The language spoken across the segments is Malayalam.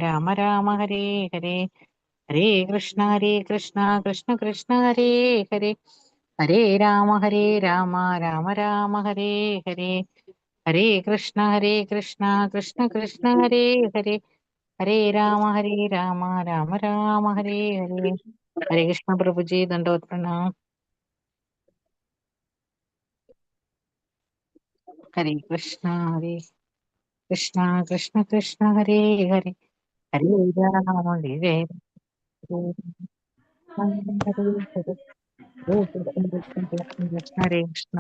രാമ രാമ ഹരേ ഹരേ ഹരേ കൃഷ്ണ കൃഷ്ണ കൃഷ്ണ ഹരേ ഹരേ ഹരേ രാമ രാമ രാമ ഹരേ ഹരേ ഹരേ കൃഷ്ണ കൃഷ്ണ കൃഷ്ണ ഹരേ ഹരേ ഹരേ രാമ രാമ രാമ ഹരേ ഹരേ. ഹരേ കൃഷ്ണ പ്രഭുജി, ദണ്ഡവത് പ്രണാം. ഹരേ കൃഷ്ണ കൃഷ്ണ കൃഷ്ണ ഹരേ ഹരേ ഹരേ രാമ ഹരേ ഹരേ ഹരേ കൃഷ്ണ ഹരേ കൃഷ്ണ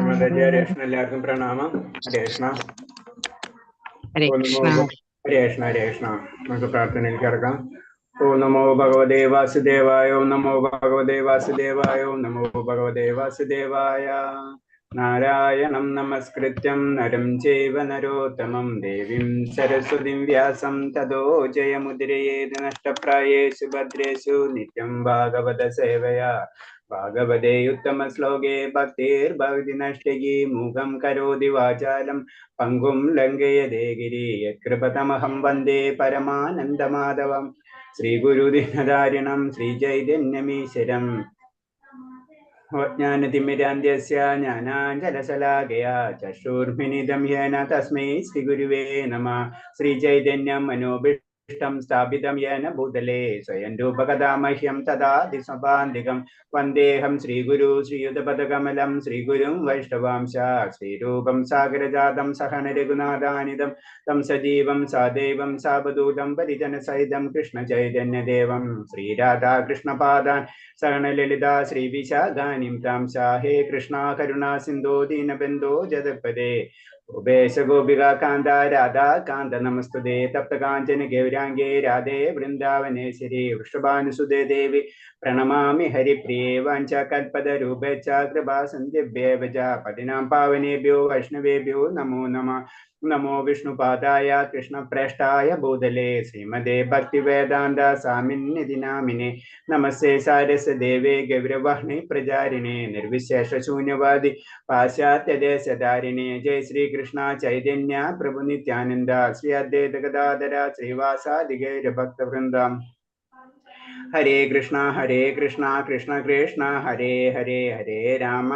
മാതാജി. ഹരേ കൃഷ്ണ. എല്ലാവർക്കും പ്രണാമം. ഹരേ കൃഷ്ണ. ഹരേ കൃഷ്ണ. ഹരേ കൃഷ്ണ. ഹരേ കൃഷ്ണ. നമുക്ക് പ്രാർത്ഥനയിൽ കിടക്കാം. ഓം നമോ ഭഗവതേ വാസുദേവായ. ഓം നമോ ഭഗവതേ വാസുദേവായ. ഓം നമോ ഭഗവതേ വാസുദേവായ. നാരായണം നമസ്കൃത്യം നരം ചൈവ നരോത്തമം ദേവീം സരസ്വതീം വ്യാസം തതോ ജയമുദ്രയേത് നഷ്ടപ്രായേഷു ഭദ്രേഷു നിത്യം ഭാഗവത സേവയാ ഭാഗവതേ ഉത്തമ ശ്ലോകേ ഭക്തിർഭവതി നഷ്ടകി മൂകം കരോതി വാചാലം പങ്കും ലംഘയതേ ഗിരി യത്കൃപതമഹം വന്ദേ പരമാനന്ദമാധവം. ശ്രീഗുരുദീനധാരിണം ശ്രീചൈതന്യമീശ്വരം ജ്ഞാനതിമിരാന്ധ്യസ്യ ജ്ഞാനാഞ്ജലശലാകയാ ചക്ഷുർമിലിതം യേന തസ്മൈ ശ്രീഗുരുവേ നമഃ. ശ്രീചൈതന്യം മനോഭീഷ്ടം സ്ഥാപിതം യേന ഭൂതലേ സ്വയം രൂപകഥാ മഹ്യം തദാതി സ്വഭാന്തികം വന്ദേഹം ശ്രീഗുരു ശ്രീയുതപദകമലം ശ്രീഗുരും വൈഷ്ണവാംശ ശ്രീരൂപം സാഗരജാതം സഹന രഘുനാഥാനിതം തം സജീവം സാദേവം സാവധൂതം പരിജനസഹിതം കൃഷ്ണ ചൈതന്യദേവം ശ്രീരാധാകൃഷ്ണപാദാൻ സഗണലളിതാ ശ്രീവിശാഖാനിം താം ഹേ കൃഷ്ണ കരുണാ സിന്ധോ ദീനബന്ധോ ജഗത്പദേ ഗോപേശ ഗോപികാ കാന്ത രാധാ കാന്ത നമസ്തുതേ തപ്തകാഞ്ചന ഗൗരാംഗേ രാധേ വൃന്ദാവനേശ്വരി വൃഷഭാനുസുതേ ദേവി പ്രണമാമി ഹരിപ്രിയേ വാഞ്ചാകൽപതരൂപേച്ഛ കൃപാ സന്ധ്യഭ്യേവ ച പതിനാം പാവനേഭ്യോ വൈഷ്ണവേഭ്യോ നമോ നമഃ. നമോ വിഷ്ണുപാദായ കൃഷ്ണപ്രേഷ്ഠായ ഭൂതലേ ശ്രീമദേ ഭക്തിവേദാന്ത സ്വാമിന്നിധി നാമിനെ നമസ്തേ സാരസ്വദേവേ ഗൗരവാഹ്നേ പ്രചാരിണേ നിർവിശേഷ ശൂന്യവാദി പാശ്ചാത്യദേശധാരിണേ. ജയ ശ്രീകൃഷ്ണ ചൈതന്യ പ്രഭു നിത്യാനന്ദ ശ്രീ അദ്വൈത ഗദാധര ശ്രീവാസാദി ഗൗരഭക്തവൃന്ദം. ഹരേ കൃഷ്ണ കൃഷ്ണ കൃഷ്ണ ഹരേ ഹരേ ഹരേ രാമ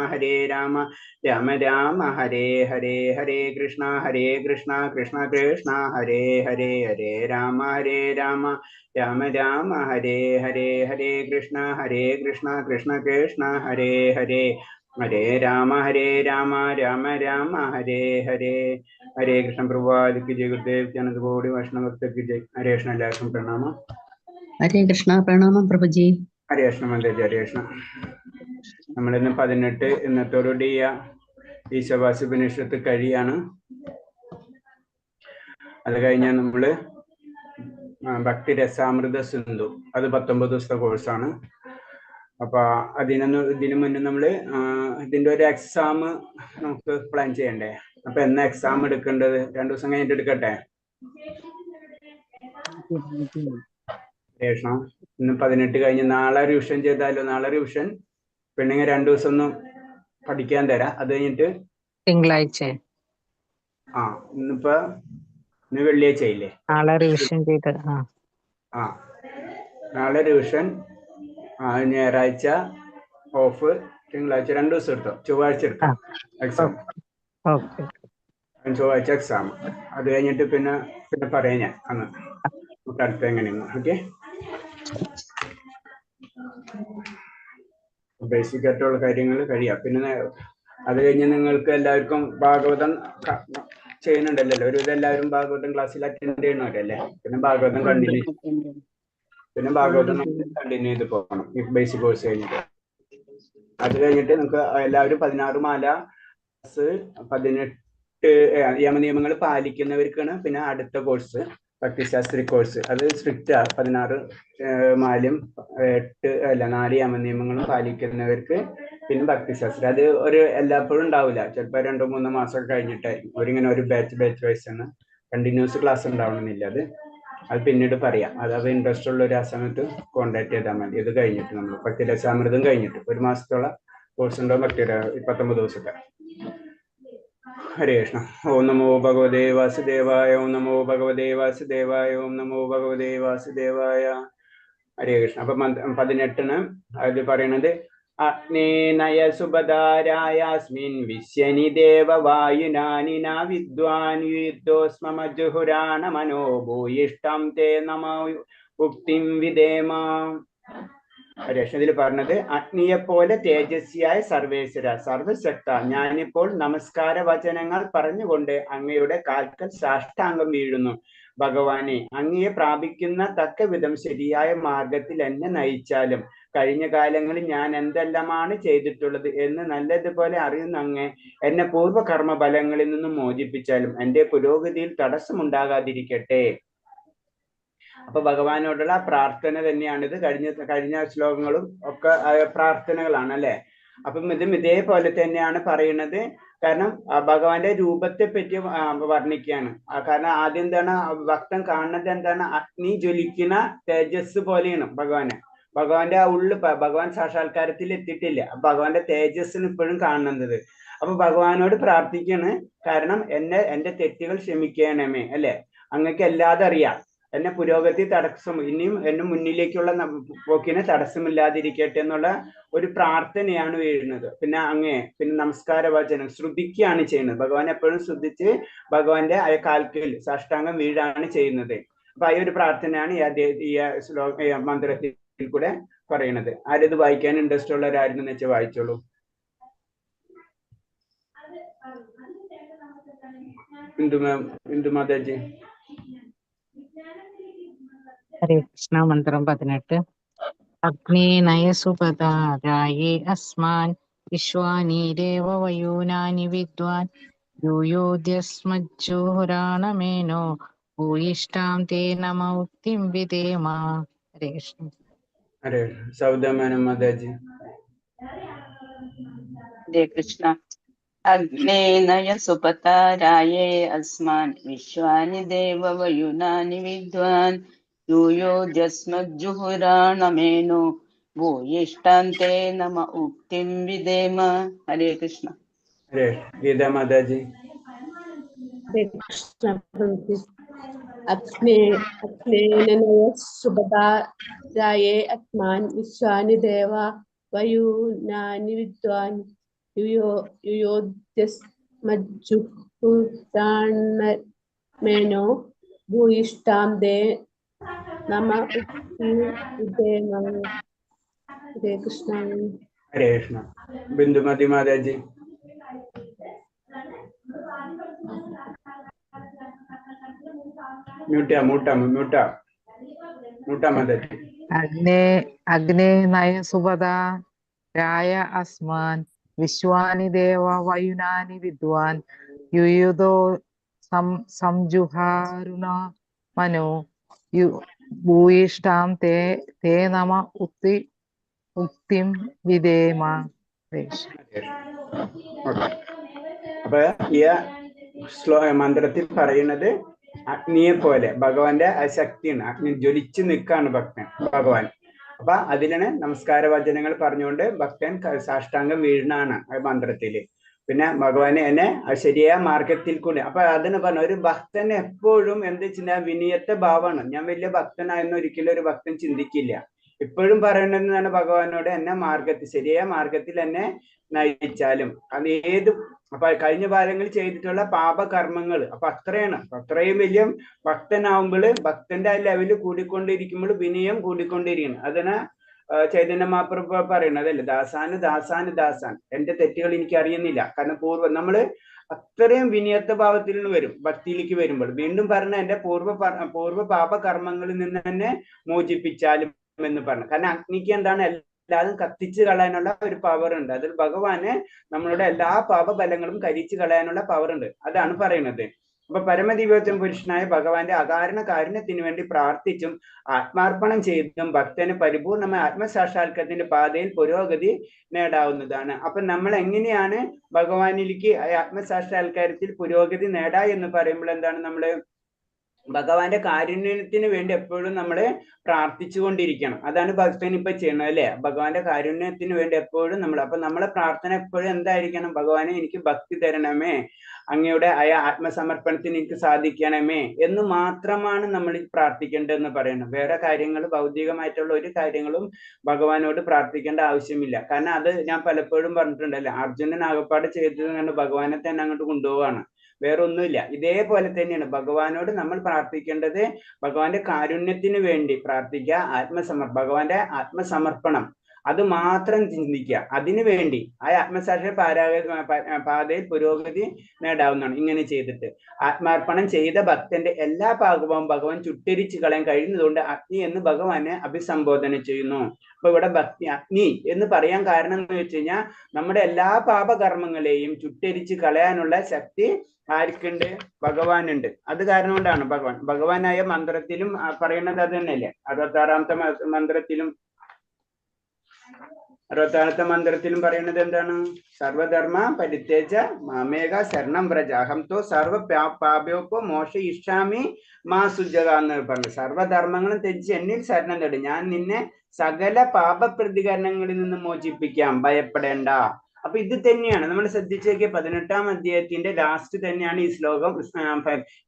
രാമ രാമ ഹരേ ഹരേ. ഹരേ കൃഷ്ണ കൃഷ്ണ കൃഷ്ണ ഹരേ ഹരേ ഹരേ രാമ രാമ രാമ ഹരേ ഹരേ. ഹരേ കൃഷ്ണ കൃഷ്ണ കൃഷ്ണ ഹരേ ഹരേ ഹരേ രാമ രാമ രാമ ഹരേ ഹരേ. ഹരേ കൃഷ്ണ പ്രഭുപാദിക്ക് ജയ. ഗുരുദേവ് ജനത കോടി വൈഷ്ണവ ഭക്തർക്ക് ജയ്. ഹരേ കൃഷ്ണ. എല്ലാവർക്കും പ്രണാമം. ഹരേ കൃഷ്ണ. പ്രണാമം പ്രഭുജി. ഹരേ കൃഷ്ണ മാതാജി. ഹരേ കൃഷ്ണ. നമ്മളിന്ന് 18 ഇന്നത്തോടുകൂടി ഈശവാസ്യോപനിഷത്ത് കഴിയാണ്. അത് കഴിഞ്ഞാൽ നമ്മള് ഭക്തി രസാമൃത സിന്ധു, അത് 19 ദിവസത്തെ കോഴ്സാണ്. അപ്പൊ ഇതിനു മുന്നേ നമ്മള് ഇതിന്റെ ഒരു എക്സാം നമുക്ക് പ്ലാൻ ചെയ്യണ്ടേ? അപ്പൊ എന്നാ എക്സാം എടുക്കേണ്ടത്? 2 ദിവസം കഴിഞ്ഞിട്ട് എടുക്കട്ടെ? ശേഷം ഇന്ന് 18 കഴിഞ്ഞ് നാളെ റിവിഷൻ ചെയ്താലോ? നാളെ റിവിഷൻ പെണ്ണിങ്ങ 2 ദിവസം ഒന്നും പഠിക്കാൻ തരാം. അത് കഴിഞ്ഞിട്ട് തിങ്കളാഴ്ച. ഇന്ന് വെള്ളിയാഴ്ച ഇല്ലേ? നാളെ റിവിഷൻ ചെയ്ത് നാളെ റിവിഷൻ, ഞായറാഴ്ച ഓഫ്, തിങ്കളാഴ്ച 2 ദിവസം എടുത്തോ. ചൊവ്വാഴ്ച എടുക്കാം എക്സാം. ചൊവ്വാഴ്ച എക്സാം. അത് കഴിഞ്ഞിട്ട് പിന്നെ പറയാം ഞാൻ അന്ന് നമുക്ക് അടുത്ത എങ്ങനെയാണ്. ഓക്കെ, ബേസിക് ആയിട്ടുള്ള കാര്യങ്ങൾ കഴിയാം. പിന്നെ അത് കഴിഞ്ഞ് നിങ്ങൾക്ക് എല്ലാവർക്കും ഭാഗവതം ചെയ്യുന്നുണ്ടല്ലോ. ഒരു ഇതെല്ലാവരും ഭാഗവതം ക്ലാസ്സിൽ അറ്റൻഡ് ചെയ്യണവരല്ലേ? പിന്നെ ഭാഗവതം കണ്ടിന്യൂ ചെയ്ത് പോകണം ഈ ബേസിക് കോഴ്സ് കഴിഞ്ഞിട്ട്. അത് കഴിഞ്ഞിട്ട് നിങ്ങൾക്ക് എല്ലാവരും 16 മാല, 18 യമനിയമങ്ങൾ പാലിക്കുന്നവർക്കാണ് പിന്നെ അടുത്ത കോഴ്സ് ഭക്തിശാസ്ത്രി കോഴ്സ്. അത് സ്ട്രിക്റ്റ് 16 മാലയും 4 യമനിയമങ്ങളും പാലിക്കുന്നവർക്ക് പിന്നെ ഭക്തിശാസ്ത്രം. അത് എല്ലായ്പ്പോഴും ഉണ്ടാവില്ല, ചിലപ്പോൾ 2-3 മാസം കഴിഞ്ഞിട്ടായിരിക്കും. ഒരിങ്ങനെ ഒരു ബാച്ച് വൈസ് ആണ്, കണ്ടിന്യൂസ് ക്ലാസ് ഉണ്ടാവണമെന്നില്ല. അത് പിന്നീട് പറയാം. അത് ഇൻട്രസ്റ്റ് ഉള്ള ഒരു ആ സമയത്ത് കോണ്ടാക്ട് ചെയ്താൽ മതി. ഇത് കഴിഞ്ഞിട്ട് നമ്മൾ ഭക്തിരസാമൃതം കഴിഞ്ഞിട്ട് 1 മാസത്തോളം കോഴ്സ് ഉണ്ടാവും. ഭക്തി 19 ദിവസത്തെ. ഹരേ കൃഷ്ണ. ഓം നമോ ഭഗവതേ വാസുദേവായ. ഓം നമോ ഭഗവതേ വാസുദേവായ. ഓം നമോ ഭഗവതേ വാസുദേവായ. ഹരേ കൃഷ്ണ. അപ്പൊ 18 അത് പറയണത് അഗ്നേനയ സുബധാരായസ്മിൻ വിശ്യനി ദേവ വായുനാനിന വിദ്വാൻ യുദ്ധോസ്മജുഹുരാണ മനോ ഭൂയിഷ്ടം തേ നമ ഉക്തിം വിദേമ. ഇതിൽ പറഞ്ഞത് അഗ്നിയെ പോലെ തേജസ്വിയായ സർവേശ്വര സർവശക്ത, ഞാനിപ്പോൾ നമസ്കാര വചനങ്ങൾ പറഞ്ഞുകൊണ്ട് അങ്ങയുടെ കാൽക്കൽ സാഷ്ടാംഗം വീഴുന്നു. ഭഗവാനെ, അങ്ങയെ പ്രാപിക്കുന്ന തക്ക വിധം ശരിയായ മാർഗത്തിൽ എന്നെ നയിച്ചാലും കഴിഞ്ഞ കാലങ്ങളിൽ ഞാൻ എന്തെല്ലാമാണ് ചെയ്തിട്ടുള്ളത് എന്ന് നല്ലതുപോലെ അറിയുന്ന അങ്ങ് എന്നെ പൂർവ്വകർമ്മ ഫലങ്ങളിൽ നിന്നും മോചിപ്പിച്ചാലും എൻ്റെ പുരോഗതിയിൽ തടസ്സമുണ്ടാകാതിരിക്കട്ടെ. അപ്പൊ ഭഗവാനോടുള്ള പ്രാർത്ഥന തന്നെയാണിത്. കഴിഞ്ഞ ശ്ലോകങ്ങളും ഒക്കെ പ്രാർത്ഥനകളാണ് അല്ലെ. അപ്പം ഇതേപോലെ തന്നെയാണ് പറയുന്നത്. കാരണം ഭഗവാന്റെ രൂപത്തെ പറ്റി വർണ്ണിക്കുകയാണ്. കാരണം ആദ്യം എന്താണ് ഭക്തൻ കാണുന്നത്, എന്താണ് അഗ്നി ജ്വലിക്കുന്ന തേജസ് പോലെയാണ് ഭഗവാന്റെ ആ ഉള്ളു. ഭഗവാൻ സാക്ഷാത്കാരത്തിൽ എത്തിയിട്ടില്ല. ഭഗവാന്റെ തേജസ്സിന് ഇപ്പോഴും കാണുന്നത്. അപ്പൊ ഭഗവാനോട് പ്രാർത്ഥിക്കാണ്. കാരണം എന്റെ തെറ്റുകൾ ക്ഷമിക്കണമേ അല്ലെ. അങ്ങക്ക് എല്ലാതെ അറിയാം. എന്നെ പുരോഗതി തടസ്സം, ഇനിയും എന്നെ മുന്നിലേക്കുള്ള പോക്കിന് തടസ്സമില്ലാതിരിക്കട്ടെ എന്നുള്ള ഒരു പ്രാർത്ഥനയാണ് വീഴുന്നത്. പിന്നെ നമസ്കാര വചനം ശ്രുതിക്കുകയാണ് ചെയ്യുന്നത്. ഭഗവാൻ എപ്പോഴും ശ്രദ്ധിച്ച് ഭഗവാന്റെ കാൽക്കൽ സാഷ്ടാംഗം വീഴാണ് ചെയ്യുന്നത്. അപ്പൊ ആ ഒരു പ്രാർത്ഥനയാണ് ഈ മന്ത്രത്തിൽ കൂടെ പറയുന്നത്. ആരിത് വായിക്കാൻ ഇൻട്രസ്റ്റ് ഉള്ളവരായിരുന്നു വെച്ചാൽ വായിച്ചോളൂ. ഇന്ദു മാതാജി. ഹരേ കൃഷ്ണ. മന്ത്രം 18. അഗ്നേനയ സുപദാരായേ അസ്മാൻ വിശ്വാനീരേവ വയൂനാനി വിദ്വാൻ യൂയോദ്യസ്മജ്ജുഹുരാണമേനോ ഭൂയിഷ്ടാം തേ നമ ഉക്തിം വിദേമ. ഹരേ കൃഷ്ണ. ഹരേ സൗദമാനം മാതാജി. ഹരേ കൃഷ്ണ. അഗ്നേനയ സുപതാരായേ അസ്മാൻ വിശ്വാനി ദേവ വയുനാനി വിദ്വാൻ യൂയോദ്യസ്മജ്ജുഹുരാണമേനോ ഭൂയിഷ്ടാം തേ നമ ഉക്തിം വിദേമ. ഹരേ കൃഷ്ണ. ഹരേ ഗീതാ മാതാജി. ഹരേ കൃഷ്ണ. അഗ്നേനയ സുപതാരായേ അസ്മാൻ വിശ്വാനി ദേവ വയൂനാനി വിദ്വാൻ യുയോദ്യസ്മജ്ജുഹുരാണമേനോ ഭൂയിഷ്ടാം തേ നമ ഉക്തിം വിദേമ. ഹരേ കൃഷ്ണ. ഹരേ കൃഷ്ണ. ബിന്ദുമതി മാതാജി. മൂട്ടാ മാതാജി. അഗ്നേനയ സുപദാരായ അസ്മാൻ വിശ്വാനി ദേവ വയുനാനി വിദ്വാൻ യുയുധോ സംജുഹാരുണ മനോ ഭൂയിഷ്ടാം തേ നമ ഉക്തിം വിദേമ. അപ്പൊ ഈ മന്ത്രത്തിൽ പറയുന്നത് അഗ്നിയെ പോലെ ഭഗവാന്റെ ശക്തിയാണ്. അഗ്നി ജ്വലിച്ചു നിൽക്കാണ് ഭഗവാൻ. അപ്പൊ അതിലാണ് നമസ്കാര വചനങ്ങൾ പറഞ്ഞുകൊണ്ട് ഭക്തൻ സാഷ്ടാംഗം വീഴുന്നതാണ് മന്ത്രത്തില്. പിന്നെ ഭഗവാനെ എന്നെ ശരിയായ മാർഗത്തിൽ കൂടി. അപ്പൊ അതിന് പറഞ്ഞ ഒരു ഭക്തൻ എപ്പോഴും എന്ത് വെച്ചാൽ വിനയത്തെ ഭാവമാണ്. ഞാൻ വലിയ ഭക്തനായെന്ന് ഒരിക്കലും ഒരു ഭക്തൻ ചിന്തിക്കില്ല. ഇപ്പോഴും പറയണമെന്നാണ് ഭഗവാനോട് എന്നെ ശരിയായ മാർഗത്തിൽ എന്നെ നയിച്ചാലും. അത് അപ്പൊ കഴിഞ്ഞ കാലങ്ങളിൽ ചെയ്തിട്ടുള്ള പാപകർമ്മങ്ങൾ അപ്പൊ അത്രയും വലിയ ഭക്തനാവുമ്പോൾ ഭക്തന്റെ ആ ലെവല് കൂടിക്കൊണ്ടിരിക്കുമ്പോൾ വിനയം കൂടിക്കൊണ്ടിരിക്കണം. അതിന് ചൈതന്യ മഹാപ്രഭു പറയുന്നത് അതല്ലേ, ദാസാൻ എന്റെ തെറ്റുകൾ എനിക്ക് അറിയുന്നില്ല. കാരണം നമ്മള് അത്രയും വിനയത്ത ഭാവത്തിൽ നിന്ന് വരും ഭക്തിയിലേക്ക് വരുമ്പോൾ. വീണ്ടും പറഞ്ഞ എന്റെ പൂർവ്വ പാപകർമ്മങ്ങളിൽ നിന്ന് തന്നെ മോചിപ്പിച്ചാലും എന്ന് പറഞ്ഞു. കാരണം അഗ്നിക്ക് എന്താണ് എല്ലാതും കത്തിച്ചു കളയാനുള്ള ഒരു പവർ ഉണ്ട്. അതിൽ ഭഗവാന് നമ്മളുടെ എല്ലാ പാപഫലങ്ങളും കരിച്ചു കളയാനുള്ള പവർ ഉണ്ട്. അതാണ് പറയുന്നത്. അപ്പൊ പരമദിവ്യോത്തമ പുരുഷനായ ഭഗവാന്റെ അകാരണ കാരുണ്യത്തിന് വേണ്ടി പ്രാർത്ഥിച്ചും ആത്മാർപ്പണം ചെയ്തും ഭക്തന് പരിപൂർണമായ ആത്മസാക്ഷാത്കാരത്തിന്റെ പാതയിൽ പുരോഗതി നേടാവുന്നതാണ്. അപ്പൊ നമ്മൾ എങ്ങനെയാണ് ഭഗവാനിലേക്ക് ആത്മസാക്ഷാത്കാരത്തിൽ പുരോഗതി നേടാ എന്ന് പറയുമ്പോൾ എന്താണ്, നമ്മള് ഭഗവാന്റെ കാരുണ്യത്തിന് വേണ്ടി എപ്പോഴും നമ്മൾ പ്രാർത്ഥിച്ചുകൊണ്ടിരിക്കണം. അതാണ് ഭക്തൻ ഇപ്പൊ ചെയ്യണം അല്ലെ. ഭഗവാന്റെ കാരുണ്യത്തിന് വേണ്ടി എപ്പോഴും നമ്മൾ, അപ്പൊ നമ്മളെ പ്രാർത്ഥന എപ്പോഴും എന്തായിരിക്കണം? ഭഗവാനെ എനിക്ക് ഭക്തി തരണമേ, അങ്ങയുടെ ആത്മസമർപ്പണത്തിന് എനിക്ക് സാധിക്കണമേ എന്ന് മാത്രമാണ് നമ്മൾ പ്രാർത്ഥിക്കേണ്ടതെന്ന് പറയുന്നത്. വേറെ കാര്യങ്ങൾ, ഭൗതികമായിട്ടുള്ള ഒരു കാര്യങ്ങളും ഭഗവാനോട് പ്രാർത്ഥിക്കേണ്ട ആവശ്യമില്ല. കാരണം അത് ഞാൻ പലപ്പോഴും പറഞ്ഞിട്ടുണ്ടല്ലേ, അർജുനൻ ആകപ്പാട് ചെയ്തത് കണ്ട് ഭഗവാനെ തന്നെ അങ്ങോട്ട് കൊണ്ടുപോവാണ്, വേറൊന്നുമില്ല. ഇതേപോലെ തന്നെയാണ് ഭഗവാനോട് നമ്മൾ പ്രാർത്ഥിക്കേണ്ടത്. ഭഗവാന്റെ കാരുണ്യത്തിന് വേണ്ടി പ്രാർത്ഥിക്കുക, ഭഗവാന്റെ ആത്മസമർപ്പണം അത് മാത്രം ചിന്തിക്കുക. അതിനു വേണ്ടി ആ ആത്മസാക്ഷി പാതയിൽ പുരോഗതി നേടാവുന്നതാണ് ഇങ്ങനെ ചെയ്തിട്ട്. ആത്മാർപ്പണം ചെയ്ത ഭക്തന്റെ എല്ലാ പാപവും ഭഗവാൻ ചുട്ടരിച്ചു കളയാൻ കഴിയുന്നതുകൊണ്ട് അഗ്നി എന്ന് ഭഗവാനെ അഭിസംബോധന ചെയ്യുന്നു. അപ്പൊ ഇവിടെ ഭക്തി അഗ്നി എന്ന് പറയാൻ കാരണം എന്ന് വെച്ച് കഴിഞ്ഞാൽ നമ്മുടെ എല്ലാ പാപകർമ്മങ്ങളെയും ചുട്ടരിച്ച് കളയാനുള്ള ശക്തി ആർക്കുണ്ട്? ഭഗവാനുണ്ട്. അത് കാരണം കൊണ്ടാണ് ഭഗവാനായ മന്ത്രത്തിലും പറയുന്നത് അത് തന്നെയല്ലേ. 66ാമത്തെ മന്ത്രത്തിലും പറയുന്നത് എന്താണ്? സർവധർമ്മ പരിത്യജ മാമേക ശരണം വ്രജ അഹം തോ സർവ പാപയോപ്പോ മോശ ഇഷ്ടാമി മാ സുജക എന്ന് പറഞ്ഞു. സർവധർമ്മങ്ങളും ത്യജിച്ച് എന്നിൽ ശരണം തേടി, ഞാൻ നിന്നെ സകല പാപ പ്രതികരണങ്ങളിൽ നിന്ന് മോചിപ്പിക്കാം, ഭയപ്പെടേണ്ട. അപ്പൊ ഇത് തന്നെയാണ് നമ്മൾ ശ്രദ്ധിച്ചേക്ക് 18ാം അധ്യായത്തിന്റെ ലാസ്റ്റ് തന്നെയാണ് ഈ ശ്ലോകം.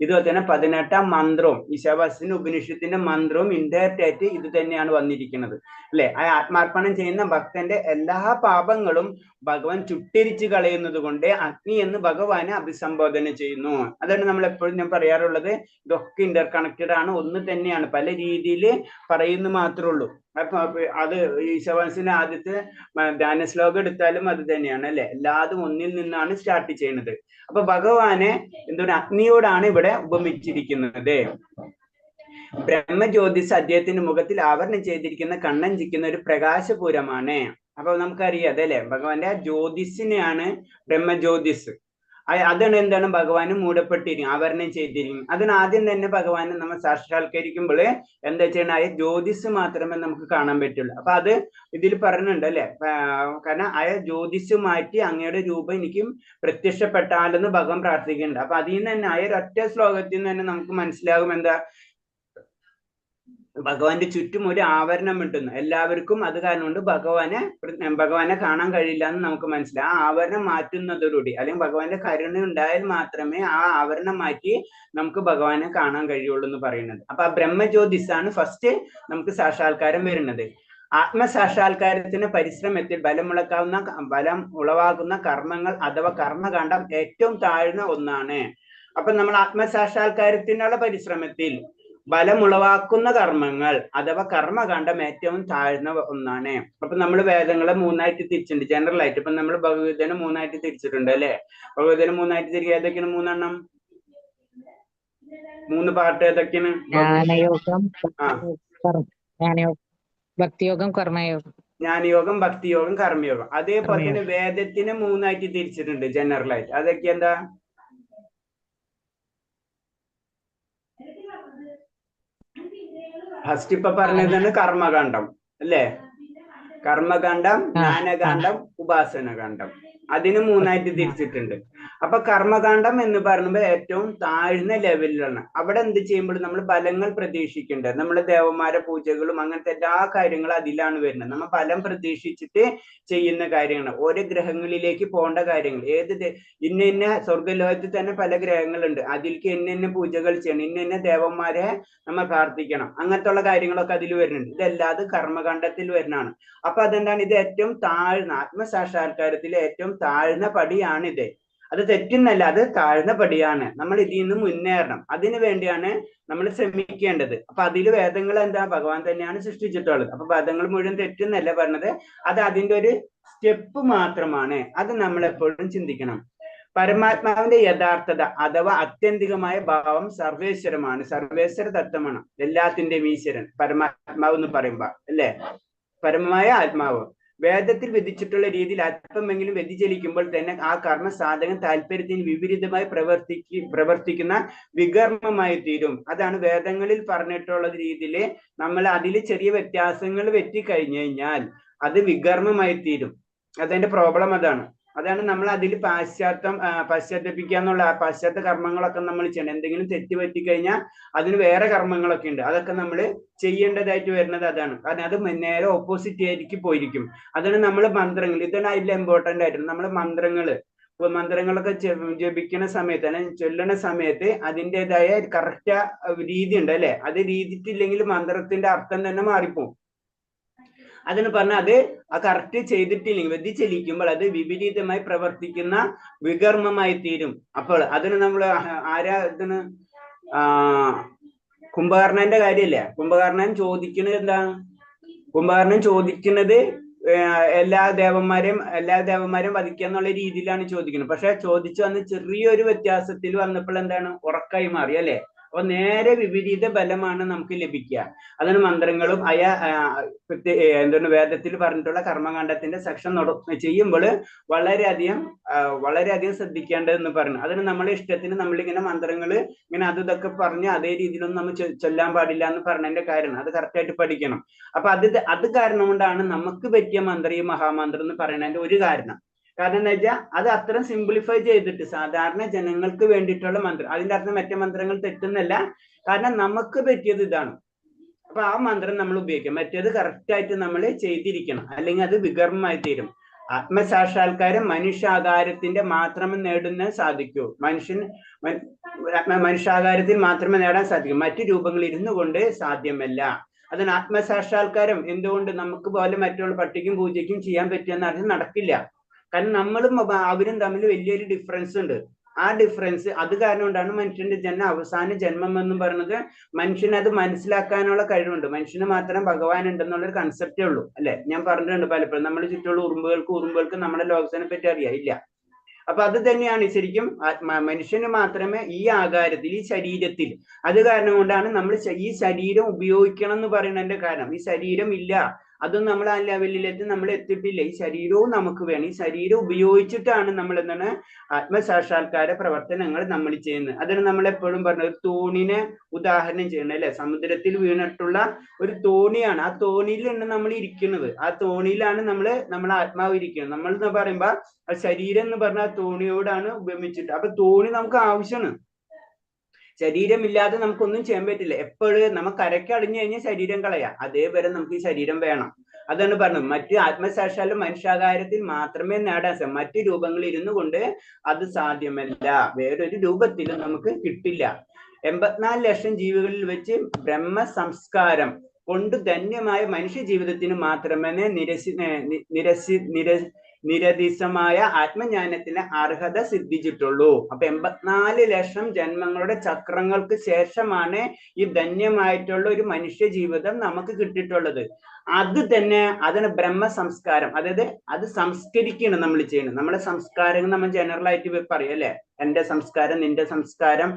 ഇതുപോലെ തന്നെ 18ാം മന്ത്രവും ഈശാവാസ്യത്തിന്റെ ഉപനിഷത്തിന്റെ മന്ത്രവും ഇൻഡയറക്റ്റ് ആയിട്ട് ഇത് തന്നെയാണ് വന്നിരിക്കുന്നത് അല്ലെ. ആ ആത്മാർപ്പണം ചെയ്യുന്ന ഭക്തന്റെ എല്ലാ പാപങ്ങളും ഭഗവാൻ ചുട്ടരിച്ചു കളയുന്നത് കൊണ്ട് അഗ്നി എന്ന് ഭഗവാനെ അഭിസംബോധന ചെയ്യുന്നു. അതാണ് നമ്മൾ എപ്പോഴും ഞാൻ പറയാറുള്ളത്. ഇതൊക്കെ ഇന്റർ കണക്റ്റഡ് ആണ്, ഒന്ന് തന്നെയാണ്, പല രീതിയിൽ പറയുന്നു മാത്രമേ ഉള്ളൂ. അപ്പൊ അത് ഈശാവാസ്യന്റെ ആദ്യത്തെ ധ്യാന ശ്ലോകം എടുത്താലും അത് തന്നെയാണ് അല്ലെ. എല്ലാതും ഒന്നിൽ നിന്നാണ് സ്റ്റാർട്ട് ചെയ്യുന്നത്. അപ്പൊ ഭഗവാനെ എന്താണ് അഗ്നിയോടാണ് ഇവിടെ ഉപമിച്ചിരിക്കുന്നത്. ബ്രഹ്മജ്യോതിസ് അദ്ദേഹത്തിന്റെ മുഖത്തിൽ ആവരണം ചെയ്തിരിക്കുന്ന കണ്ണഞ്ചിക്കുന്ന ഒരു പ്രകാശപൂരമാണ്. അപ്പൊ നമുക്കറിയാം അതല്ലേ, ഭഗവാന്റെ ജ്യോതിസിനെയാണ് ബ്രഹ്മജ്യോതിസ്. അതാണ് എന്താണ് ഭഗവാന് മൂടപ്പെട്ടിരിക്കും, ആവരണം ചെയ്തിരിക്കും. അതിന് ആദ്യം തന്നെ ഭഗവാനെ നമ്മൾ സാക്ഷാത്കരിക്കുമ്പോൾ എന്താ ചെയ്യണം? ആ ജ്യോതിസ് മാത്രമേ നമുക്ക് കാണാൻ പറ്റുള്ളൂ. അപ്പൊ അത് ഇതിൽ പറയുന്നുണ്ട് അല്ലെ. കാരണം ആ ജ്യോതിസ് മാറ്റി അങ്ങയുടെ രൂപം എനിക്കും പ്രത്യക്ഷപ്പെട്ടാലെന്ന് ഭഗവാൻ പ്രാർത്ഥിക്കുന്നുണ്ട്. അപ്പൊ അതിൽ നിന്ന് തന്നെ ആ ഒരൊറ്റ ശ്ലോകത്തിൽ നിന്ന് തന്നെ നമുക്ക് മനസ്സിലാകും എന്താ, ഭഗവാന്റെ ചുറ്റും ഒരു ആവരണം കിട്ടുന്നു എല്ലാവർക്കും. അത് കാരണം കൊണ്ട് ഭഗവാനെ കാണാൻ കഴിയില്ല എന്ന് നമുക്ക് മനസ്സിലാവും. ആ ആവരണം മാറ്റുന്നതോടുകൂടി, അല്ലെങ്കിൽ ഭഗവാന്റെ കരുണ ഉണ്ടായാൽ മാത്രമേ ആ ആവരണം മാറ്റി നമുക്ക് ഭഗവാനെ കാണാൻ കഴിയുള്ളൂ എന്ന് പറയുന്നത്. അപ്പൊ ആ ബ്രഹ്മജ്യോതിസാണ് ഫസ്റ്റ് നമുക്ക് സാക്ഷാത്കാരം വരുന്നത്. ആത്മസാക്ഷാത്കാരത്തിന് പരിശ്രമത്തിൽ ബലം ഉളവാകുന്ന കർമ്മങ്ങൾ അഥവാ കർമ്മകാണ്ഡം ഏറ്റവും താഴ്ന്ന ഒന്നാണ്. അപ്പൊ നമ്മൾ ആത്മസാക്ഷാത്കാരത്തിനുള്ള പരിശ്രമത്തിൽ ബലമുളവാക്കുന്ന കർമ്മങ്ങൾ അഥവാ കർമ്മകാണ്ഡം ഏറ്റവും താഴ്ന്ന ഒന്നാണ്. അപ്പൊ നമ്മൾ വേദങ്ങളെ മൂന്നായിട്ട് തിരിച്ചിട്ടുണ്ട് ജനറൽ ആയിട്ട്. ഇപ്പൊ നമ്മൾ ഭഗവത്ഗീതനെ മൂന്നായിട്ട് തിരിച്ചിട്ടുണ്ട് അല്ലെ. ഭഗവത്ഗീത മൂന്നായിട്ട് തിരിക്കുക. ഏതൊക്കെയാണ് 3 പാർട്ട് ഏതൊക്കെയാണ്? ഭക്തിയോഗം, കർമ്മയോഗം. ജ്ഞാനയോഗം, ഭക്തിയോഗം, കർമ്മയോഗം. അതേപോലെ തന്നെ വേദത്തിനെ 3ആയിട്ട് തിരിച്ചിട്ടുണ്ട് ജനറൽ ആയിട്ട്. അതൊക്കെ എന്താ? ഫസ്റ്റ് ഇപ്പൊ പറഞ്ഞതാണ് കർമ്മകാണ്ഡം അല്ലേ. കർമ്മകാണ്ഡം, ജ്ഞാനകാണ്ഡം, ഉപാസനകാണ്ഡം. അതിന് 3ആയിട്ട് തിരിച്ചിട്ടുണ്ട്. അപ്പൊ കർമ്മകാണ്ഡം എന്ന് പറയുമ്പോൾ ഏറ്റവും താഴ്ന്ന ലെവലിലാണ്. അവിടെ എന്ത് ചെയ്യുമ്പോൾ നമ്മൾ ഫലങ്ങൾ പ്രതീക്ഷിക്കേണ്ടത്, നമ്മളെ ദേവന്മാരെ പൂജകളും അങ്ങനത്തെ എല്ലാ കാര്യങ്ങളും അതിലാണ് വരുന്നത്. നമ്മൾ ഫലം പ്രതീക്ഷിച്ചിട്ട് ചെയ്യുന്ന കാര്യങ്ങൾ, ഓരോ ഗ്രഹങ്ങളിലേക്ക് പോകേണ്ട കാര്യങ്ങൾ. ഇന്ന സ്വർഗലോകത്തിൽ തന്നെ പല ഗ്രഹങ്ങളുണ്ട്, അതിലേക്ക് ഇന്ന പൂജകൾ ചെയ്യണം, ഇന്ന ദേവന്മാരെ നമ്മൾ പ്രാർത്ഥിക്കണം, അങ്ങനത്തെ ഉള്ള കാര്യങ്ങളൊക്കെ അതിൽ വരുന്നുണ്ട്. ഇതെല്ലാതും കർമ്മകാണ്ഡത്തിൽ വരുന്നതാണ്. അപ്പൊ അതെന്താണ്? ഇത് ഏറ്റവും താഴ്ന്ന ആത്മസാക്ഷാത്കാരത്തിലെ ഏറ്റവും താഴ്ന്ന പടിയാണിത്. അത് തെറ്റുന്നല്ല, അത് താഴ്ന്ന പടിയാണ്. നമ്മൾ ഇതിൽ നിന്ന് മുന്നേറണം. അതിനു വേണ്ടിയാണ് നമ്മൾ ശ്രമിക്കേണ്ടത്. അപ്പൊ അതിൽ വേദങ്ങൾ എന്താ? ഭഗവാൻ തന്നെയാണ് സൃഷ്ടിച്ചിട്ടുള്ളത്. അപ്പൊ വേദങ്ങൾ മുഴുവൻ തെറ്റുന്നല്ല പറഞ്ഞത്, അത് അതിന്റെ ഒരു സ്റ്റെപ്പ് മാത്രമാണ്. അത് നമ്മൾ എപ്പോഴും ചിന്തിക്കണം. പരമാത്മാവിന്റെ യഥാർത്ഥത അഥവാ ആത്യന്തികമായ ഭാവം സർവേശ്വരമാണ്, സർവേശ്വര തത്വമാണ്, എല്ലാത്തിന്റെയും ഈശ്വരൻ പരമാത്മാവ് എന്ന് പറയുമ്പോ അല്ലെ. പരമമായ ആത്മാവ് വേദത്തിൽ വിധിച്ചിട്ടുള്ള രീതിയിൽ അല്പമെങ്കിലും വ്യതിചലിക്കുമ്പോൾ തന്നെ ആ കർമ്മ സാധകൻ താല്പര്യത്തിന് വിപരീതമായി പ്രവർത്തിക്കുന്ന വികർമ്മമായി തീരും. അതാണ് വേദങ്ങളിൽ പറഞ്ഞിട്ടുള്ള രീതിയിൽ നമ്മൾ അതിൽ ചെറിയ വ്യത്യാസങ്ങൾ കഴിഞ്ഞു കഴിഞ്ഞാൽ അത് വികർമ്മമായി തീരും. അതിന്റെ പ്രോബ്ലം അതാണ്. അതാണ് നമ്മൾ അതിൽ പശ്ചാത്തപിക്കുക എന്നുള്ള പാശ്ചാത്യ കർമ്മങ്ങളൊക്കെ നമ്മൾ ചെയ്യണം. എന്തെങ്കിലും തെറ്റ് പറ്റിക്കഴിഞ്ഞാൽ അതിന് വേറെ കർമ്മങ്ങളൊക്കെ ഉണ്ട്, അതൊക്കെ നമ്മൾ ചെയ്യേണ്ടതായിട്ട് വരുന്നത് അതാണ്. കാരണം അത് നേരെ ഓപ്പോസിറ്റ് ആയിരിക്കും പോയിരിക്കും. അതാണ് നമ്മൾ മന്ത്രങ്ങൾ, ഇതാണ് അതിൽ ഇമ്പോർട്ടന്റ് ആയിട്ട് നമ്മൾ മന്ത്രങ്ങളൊക്കെ ജപിക്കുന്ന സമയത്ത് അല്ലെങ്കിൽ ചൊല്ലണ സമയത്ത് അതിൻ്റെതായ കറക്റ്റ് രീതി ഉണ്ട് അല്ലെ. അത് രീതിയില്ലെങ്കിൽ മന്ത്രത്തിന്റെ അർത്ഥം തന്നെ മാറിപ്പോവും. അതിന് പറഞ്ഞാൽ അത് ആ കറക്റ്റ് ചെയ്തിട്ടില്ലെങ്കിൽ വ്യതിചലിക്കുമ്പോൾ അത് വിപരീതമായി പ്രവർത്തിക്കുന്ന വികർമ്മമായി തീരും. അപ്പോൾ അതിന് നമ്മൾ ആരാ ഇതിന് കുംഭകർണന്റെ കാര്യല്ലേ. കുംഭകർണൻ ചോദിക്കുന്നത് എന്താണ്? കുംഭകർണൻ ചോദിക്കുന്നത് എല്ലാ ദേവന്മാരെയും വധിക്കുക എന്നുള്ള രീതിയിലാണ് ചോദിക്കുന്നത്. പക്ഷെ ചോദിച്ചു വന്ന് ചെറിയൊരു വ്യത്യാസത്തിൽ വന്നപ്പോൾ എന്താണ്? ഉറക്കായി മാറി അല്ലെ. അപ്പൊ നേരെ വിപരീത ബലമാണ് നമുക്ക് ലഭിക്കുക. അതാണ് മന്ത്രങ്ങളും എന്താണ് വേദത്തിൽ പറഞ്ഞിട്ടുള്ള കർമ്മകാണ്ഡത്തിന്റെ സെക്ഷൻ ചെയ്യുമ്പോൾ വളരെയധികം ശ്രദ്ധിക്കേണ്ടതെന്ന് പറഞ്ഞു. അതിന് നമ്മളെ ഇഷ്ടത്തിന് നമ്മളിങ്ങനെ മന്ത്രങ്ങൾ ഇങ്ങനെ ഇതൊക്കെ പറഞ്ഞ് അതേ രീതിയിലൊന്നും നമ്മൾ ചൊല്ലാൻ പാടില്ല എന്ന് പറഞ്ഞതിന്റെ കാരണം അത് കറക്റ്റായിട്ട് പഠിക്കണം. അപ്പൊ അത് കാരണം കൊണ്ടാണ് നമുക്ക് പറ്റിയ മന്ത്രം ഈ മഹാമന്ത്രം എന്ന് പറയുന്നതിന്റെ ഒരു കാരണം. കാരണം എന്താ വെച്ചാൽ അത് അത്ര സിംപ്ലിഫൈ ചെയ്തിട്ട് സാധാരണ ജനങ്ങൾക്ക് വേണ്ടിയിട്ടുള്ള മന്ത്രം. അതിന്റെ അർത്ഥം മറ്റേ മന്ത്രങ്ങൾ തെറ്റുന്നല്ല, കാരണം നമുക്ക് പറ്റിയത് ഇതാണ്. അപ്പൊ ആ മന്ത്രം നമ്മൾ ഉപയോഗിക്കാം. മറ്റേത് കറക്റ്റായിട്ട് നമ്മൾ ചെയ്തിരിക്കണം, അല്ലെങ്കിൽ അത് വികർമ്മമായി തീരും. ആത്മസാക്ഷാത്കാരം മനുഷ്യാകാരത്തിന്റെ മാത്രമേ നേടുന്ന സാധിക്കൂ. മനുഷ്യാകാരത്തിൽ മാത്രമേ നേടാൻ സാധിക്കൂ, മറ്റു രൂപങ്ങളിൽ ഇരുന്നു കൊണ്ട് സാധ്യമല്ല. അതിന് ആത്മസാക്ഷാത്കാരം എന്തുകൊണ്ട് നമുക്ക് പോലെ മറ്റുള്ള പട്ടിക്കും പൂജയ്ക്കും ചെയ്യാൻ പറ്റുമെന്ന് അറിയാൻ നടക്കില്ല. കാരണം നമ്മളും അവരും തമ്മിൽ വലിയൊരു ഡിഫറൻസ് ഉണ്ട്. ആ ഡിഫറൻസ് അത് കാരണം കൊണ്ടാണ് മനുഷ്യന്റെ അവസാന ജന്മം എന്ന് പറയുന്നത്. മനുഷ്യന് അത് മനസ്സിലാക്കാനുള്ള കഴിവുണ്ട്. മനുഷ്യന് മാത്രം ഭഗവാൻ ഉണ്ടെന്നുള്ളൊരു കൺസെപ്റ്റേ ഉള്ളൂ അല്ലെ. ഞാൻ പറഞ്ഞിട്ടുണ്ട് പലപ്പോഴും, നമ്മുടെ ചുറ്റുള്ള ഉറുമ്പുകൾക്ക് നമ്മുടെ ലോകത്തിനെ പറ്റി അറിയില്ല. അപ്പൊ അത് തന്നെയാണ് ശരിക്കും മനുഷ്യന് മാത്രമേ ഈ ആകാരത്തിൽ, ഈ ശരീരത്തിൽ, അത് കാരണം കൊണ്ടാണ് നമ്മൾ ഈ ശരീരം ഉപയോഗിക്കണം എന്ന് പറയുന്നതിന്റെ കാരണം. ഈ ശരീരം ഇല്ല, അതും നമ്മൾ ആ ലെവലിലേക്ക് നമ്മൾ എത്തിയിട്ടില്ല. ഈ ശരീരവും നമുക്ക് വേണം. ഈ ശരീരം ഉപയോഗിച്ചിട്ടാണ് നമ്മൾ എന്താണ് ആത്മസാക്ഷാത്കാര പ്രവർത്തനങ്ങൾ നമ്മൾ ചെയ്യുന്നത്. അതിന് നമ്മൾ എപ്പോഴും പറഞ്ഞ ഒരു തോണിനെ ഉദാഹരണം ചെയ്യണം അല്ലെ. സമുദ്രത്തിൽ വീണിട്ടുള്ള ഒരു തോണിയാണ്. ആ തോണിയിലാണ് നമ്മൾ ഇരിക്കുന്നത്. ആ തോണിയിലാണ് നമ്മൾ ആത്മാവ് ഇരിക്കുന്നത്. നമ്മൾ എന്ന് പറയുമ്പോ ആ ശരീരം എന്ന് പറഞ്ഞ തോണിയോടാണ് ഉപമിച്ചിട്ട്. അപ്പൊ തോണി നമുക്ക് ആവശ്യമാണ്. ശരീരമില്ലാതെ നമുക്കൊന്നും ചെയ്യാൻ പറ്റില്ല. എപ്പോഴും നമുക്ക് കരയ്ക്ക് അടിഞ്ഞു കഴിഞ്ഞാൽ ശരീരം കളയാം, അതേപോലെ നമുക്ക് ഈ ശരീരം വേണം. അതാണ് പറഞ്ഞത്. മറ്റു ആത്മസാക്ഷാലും മനുഷ്യാകാരത്തിൽ മാത്രമേ നേടാൻ സാധിക്കും. മറ്റു രൂപങ്ങളിൽ ഇരുന്നു കൊണ്ട് അത് സാധ്യമല്ല. വേറൊരു രൂപത്തിലും നമുക്ക് കിട്ടില്ല. 84 ലക്ഷം ജീവികളിൽ വെച്ച് ബ്രഹ്മ സംസ്കാരം കൊണ്ട് ധന്യമായ മനുഷ്യ ജീവിതത്തിന് മാത്രമേ നിരതിശമായ ആത്മജ്ഞാനത്തിന് അർഹത സിദ്ധിച്ചിട്ടുള്ളൂ. അപ്പൊ 84 ലക്ഷം ജന്മങ്ങളുടെ ചക്രങ്ങൾക്ക് ശേഷമാണ് ഈ ധന്യമായിട്ടുള്ള ഒരു മനുഷ്യ ജീവിതം നമുക്ക് കിട്ടിയിട്ടുള്ളത്. അത് തന്നെ അതിന് ബ്രഹ്മ സംസ്കാരം, അതായത് അത് സംസ്കരിക്കണം നമ്മൾ ചെയ്യണം. നമ്മളെ സംസ്കാരങ്ങൾ നമ്മൾ ജനറൽ ആയിട്ട് പറയും അല്ലെ. എന്റെ സംസ്കാരം, നിന്റെ സംസ്കാരം,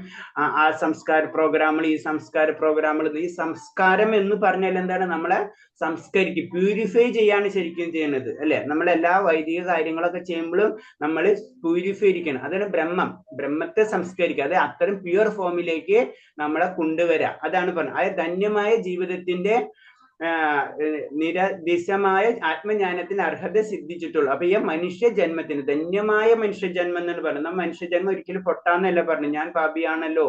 ആ സംസ്കാര പ്രോഗ്രാമുകൾ, ഈ സംസ്കാര പ്രോഗ്രാമുകൾ. ഈ സംസ്കാരം എന്ന് പറഞ്ഞാൽ എന്താണ്? നമ്മളെ സംസ്കരിക്കും, പ്യൂരിഫൈ ചെയ്യാണ് ശരിക്കും ചെയ്യുന്നത് അല്ലെ. നമ്മളെല്ലാ വൈദിക കാര്യങ്ങളൊക്കെ ചെയ്യുമ്പോഴും നമ്മൾ പ്യൂരിഫൈ ഇരിക്കണം. അതാണ് ബ്രഹ്മത്തെ സംസ്കരിക്കുക. അത് അത്തരം പ്യുവർ ഫോമിലേക്ക് നമ്മളെ കൊണ്ടുവരാം. അതാണ് പറഞ്ഞത്. അത് ധന്യമായ ജീവിതത്തിന്റെ നിരദിശമായ ആത്മജ്ഞാനത്തിന് അർഹത സിദ്ധിച്ചിട്ടുള്ളൂ. അപ്പൊ ഈ മനുഷ്യ ജന്മത്തിന് ധന്യമായ മനുഷ്യജന്മം എന്നാണ് പറയുന്നത്. മനുഷ്യജന്മം ഒരിക്കലും പൊട്ടാന്നല്ല പറഞ്ഞു. ഞാൻ പാപിയാണല്ലോ,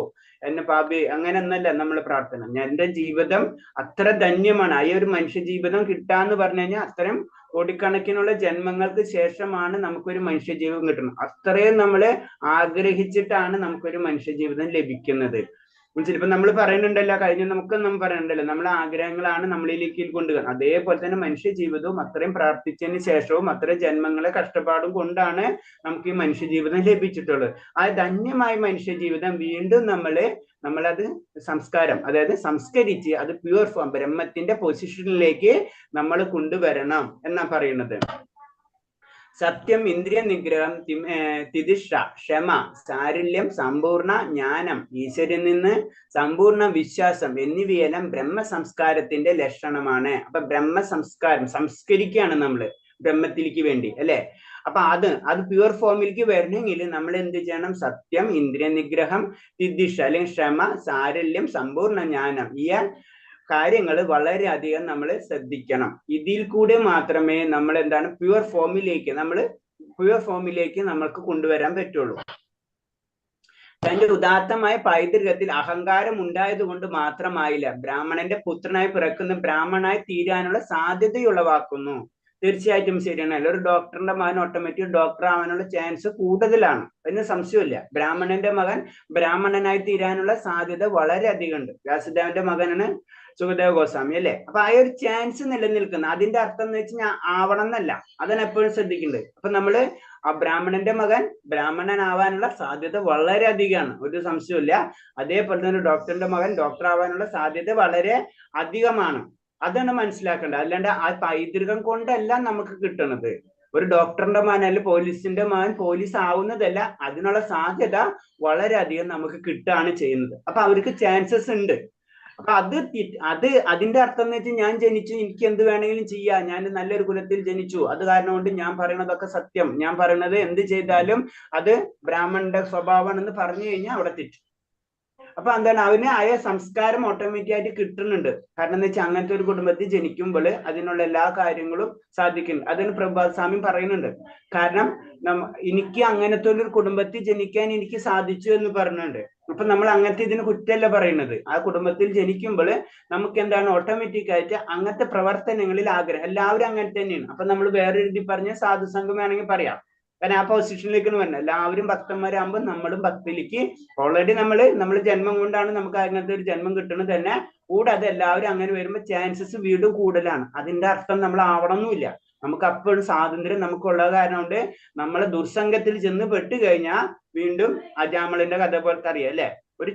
എന്നെ പാപി അങ്ങനെ ഒന്നല്ല നമ്മൾ പ്രാർത്ഥന. എന്റെ ജീവിതം അത്ര ധന്യമാണ്. ആ ഒരു മനുഷ്യ ജീവിതം കിട്ടാന്ന് പറഞ്ഞു കഴിഞ്ഞാൽ അത്രയും കോടിക്കണക്കിനുള്ള ജന്മങ്ങൾക്ക് ശേഷമാണ് നമുക്കൊരു മനുഷ്യജീവിതം കിട്ടുന്നത്. അത്രയും നമ്മള് ആഗ്രഹിച്ചിട്ടാണ് നമുക്കൊരു മനുഷ്യജീവിതം ലഭിക്കുന്നത്. ചിലപ്പോ നമ്മൾ പറയുന്നുണ്ടല്ലോ, കഴിഞ്ഞ നമുക്കൊന്നും പറയുന്നുണ്ടല്ലോ, നമ്മളെ ആഗ്രഹങ്ങളാണ് നമ്മളിലേക്ക് കൊണ്ടുവരുന്നത്. അതേപോലെ തന്നെ മനുഷ്യ ജീവിതവും അത്രയും പ്രാർത്ഥിച്ചതിന് ശേഷവും അത്രയും ജന്മങ്ങളെ കഷ്ടപ്പാടും കൊണ്ടാണ് നമുക്ക് ഈ മനുഷ്യ ജീവിതം ലഭിച്ചിട്ടുള്ളത്. ആ ധന്യമായ മനുഷ്യ ജീവിതം വീണ്ടും നമ്മളത് സംസ്കാരം, അതായത് സംസ്കരിച്ച് അത് പ്യുവർ ഫോം ബ്രഹ്മത്തിന്റെ പൊസിഷനിലേക്ക് നമ്മൾ കൊണ്ടുവരണം എന്നാ പറയുന്നത്. സത്യം, ഇന്ദ്രിയ നിഗ്രഹം, തിതിക്ഷ, ക്ഷമ, സാരല്യം, സമ്പൂർണ്ണ ജ്ഞാനം, ഈശ്വരൻ നിന്ന് സമ്പൂർണ്ണ വിശ്വാസം എന്നിവയെല്ലാം ബ്രഹ്മ സംസ്കാരത്തിന്റെ ലക്ഷണമാണ്. അപ്പൊ ബ്രഹ്മ സംസ്കാരം സംസ്കരിക്കുകയാണ് നമ്മള് ബ്രഹ്മത്തിലേക്ക് വേണ്ടി അല്ലെ. അപ്പൊ അത് പ്യുവർ ഫോമിലേക്ക് വരണമെങ്കിൽ നമ്മൾ എന്ത് ചെയ്യണം? സത്യം, ഇന്ദ്രിയ നിഗ്രഹം, തിതിക്ഷ അല്ലെങ്കിൽ ക്ഷമ, സാരല്യം, സമ്പൂർണ്ണ ജ്ഞാനം, ഈ കാര്യങ്ങൾ വളരെയധികം നമ്മൾ ശ്രദ്ധിക്കണം. ഇതിൽ കൂടെ മാത്രമേ നമ്മൾ എന്താണ് പ്യുവർ ഫോമിലേക്ക് നമ്മൾ പ്യുവർ ഫോമിലേക്ക് നമ്മൾക്ക് കൊണ്ടുവരാൻ പറ്റുള്ളൂ. തന്റെ ഉദാത്തമായ പൈതൃകത്തിൽ അഹങ്കാരം ഉണ്ടായത് കൊണ്ട് മാത്രമായില്ല ബ്രാഹ്മണന്റെ പുത്രനായി പിറക്കുന്ന ബ്രാഹ്മണനായി തീരാനുള്ള സാധ്യതയുളവാക്കുന്നു. തീർച്ചയായിട്ടും ശരിയാണ്. ഒരു ഡോക്ടറിന്റെ മകൻ ഓട്ടോമാറ്റിക് ഡോക്ടർ ആവാനുള്ള ചാൻസ് കൂടുതലാണ്, അതിന് സംശയമില്ല. ബ്രാഹ്മണന്റെ മകൻ ബ്രാഹ്മണനായി തീരാനുള്ള സാധ്യത വളരെ അധികം ഉണ്ട്. വ്യാസദേവന്റെ മകനാണ് സുഖദേവ ഗോസ്വാമി അല്ലെ. അപ്പൊ ആ ഒരു ചാൻസ് നിലനിൽക്കുന്ന, അതിന്റെ അർത്ഥം എന്ന് വെച്ചാൽ ആവണം എന്നല്ല, അതിനെ എപ്പോഴും ശ്രദ്ധിക്കുന്നുണ്ട്. അപ്പൊ നമ്മള് ആ ബ്രാഹ്മണന്റെ മകൻ ബ്രാഹ്മണനാവാനുള്ള സാധ്യത വളരെ അധികമാണ്, ഒരു സംശയമില്ല. അതേപോലെ തന്നെ ഡോക്ടറിന്റെ മകൻ ഡോക്ടർ ആവാനുള്ള സാധ്യത വളരെ അധികമാണ്. അതാണ് മനസ്സിലാക്കേണ്ടത്. അല്ലാണ്ട് ആ പൈതൃകം കൊണ്ടല്ല നമുക്ക് കിട്ടുന്നത്. ഒരു ഡോക്ടറിന്റെ മകൻ അല്ലെങ്കിൽ പോലീസിന്റെ മകൻ പോലീസ് ആവുന്നതല്ല, അതിനുള്ള സാധ്യത വളരെയധികം നമുക്ക് കിട്ടുകയാണ് ചെയ്യുന്നത്. അപ്പൊ അവർക്ക് ചാൻസസ് ഉണ്ട്. അപ്പൊ അതിന്റെ അർത്ഥം എന്ന് വെച്ചാൽ ഞാൻ ജനിച്ചു, എനിക്ക് എന്ത് വേണമെങ്കിലും ചെയ്യാം, ഞാൻ നല്ലൊരു കുലത്തിൽ ജനിച്ചു, അത് കാരണം കൊണ്ട് ഞാൻ പറയണതൊക്കെ സത്യം, ഞാൻ പറയണത് എന്ത് ചെയ്താലും അത് ബ്രാഹ്മണന്റെ സ്വഭാവമാണെന്ന് പറഞ്ഞു കഴിഞ്ഞാൽ അവിടെ തെറ്റും. അപ്പൊ എന്താണ്, അവന് ആയ സംസ്കാരം ഓട്ടോമാറ്റിക് ആയിട്ട് കിട്ടുന്നുണ്ട്. കാരണം എന്താ വെച്ചാൽ അങ്ങനത്തെ ഒരു കുടുംബത്തിൽ ജനിക്കുമ്പോൾ അതിനുള്ള എല്ലാ കാര്യങ്ങളും സാധിക്കുന്നുണ്ട്. അതിന് പ്രഭാത് സ്വാമി പറയുന്നുണ്ട്. കാരണം എനിക്ക് അങ്ങനത്തെ ഒരു കുടുംബത്തിൽ ജനിക്കാൻ എനിക്ക് സാധിച്ചു എന്ന് പറയുന്നുണ്ട്. അപ്പൊ നമ്മൾ അങ്ങനത്തെ ഇതിന് കുറ്റമല്ല പറയുന്നത്. ആ കുടുംബത്തിൽ ജനിക്കുമ്പോൾ നമുക്ക് എന്താണ് ഓട്ടോമാറ്റിക് ആയിട്ട് അങ്ങനത്തെ പ്രവർത്തനങ്ങളിൽ ആഗ്രഹം, എല്ലാവരും അങ്ങനെ തന്നെയാണ്. അപ്പൊ നമ്മൾ വേറെ എഴുതി പറഞ്ഞ സാധുസംഘം വേണമെങ്കിൽ പറയാം. കാരണം ആ പൊസിഷനിലേക്ക് വരണം. എല്ലാവരും ഭക്തന്മാരാകുമ്പോൾ നമ്മളും ഭക്തിയിലേക്ക് ഓൾറെഡി നമ്മൾ ജന്മം കൊണ്ടാണ് നമുക്ക് അങ്ങനത്തെ ഒരു ജന്മം കിട്ടുന്നത് തന്നെ. കൂടാതെ എല്ലാവരും അങ്ങനെ വരുമ്പോൾ ചാൻസസ് വീണ്ടും കൂടുതലാണ്. അതിന്റെ അർത്ഥം നമ്മൾ ആവണമെന്നില്ല. നമുക്ക് അപ്പോഴും സ്വാതന്ത്ര്യം നമുക്കുള്ള കാരണം കൊണ്ട് നമ്മളെ ദുർസംഗത്തിൽ ചെന്ന് പെട്ട് കഴിഞ്ഞാൽ വീണ്ടും അജാമളിന്റെ കഥ പോലത്തെ അറിയാം അല്ലെ. ഒരു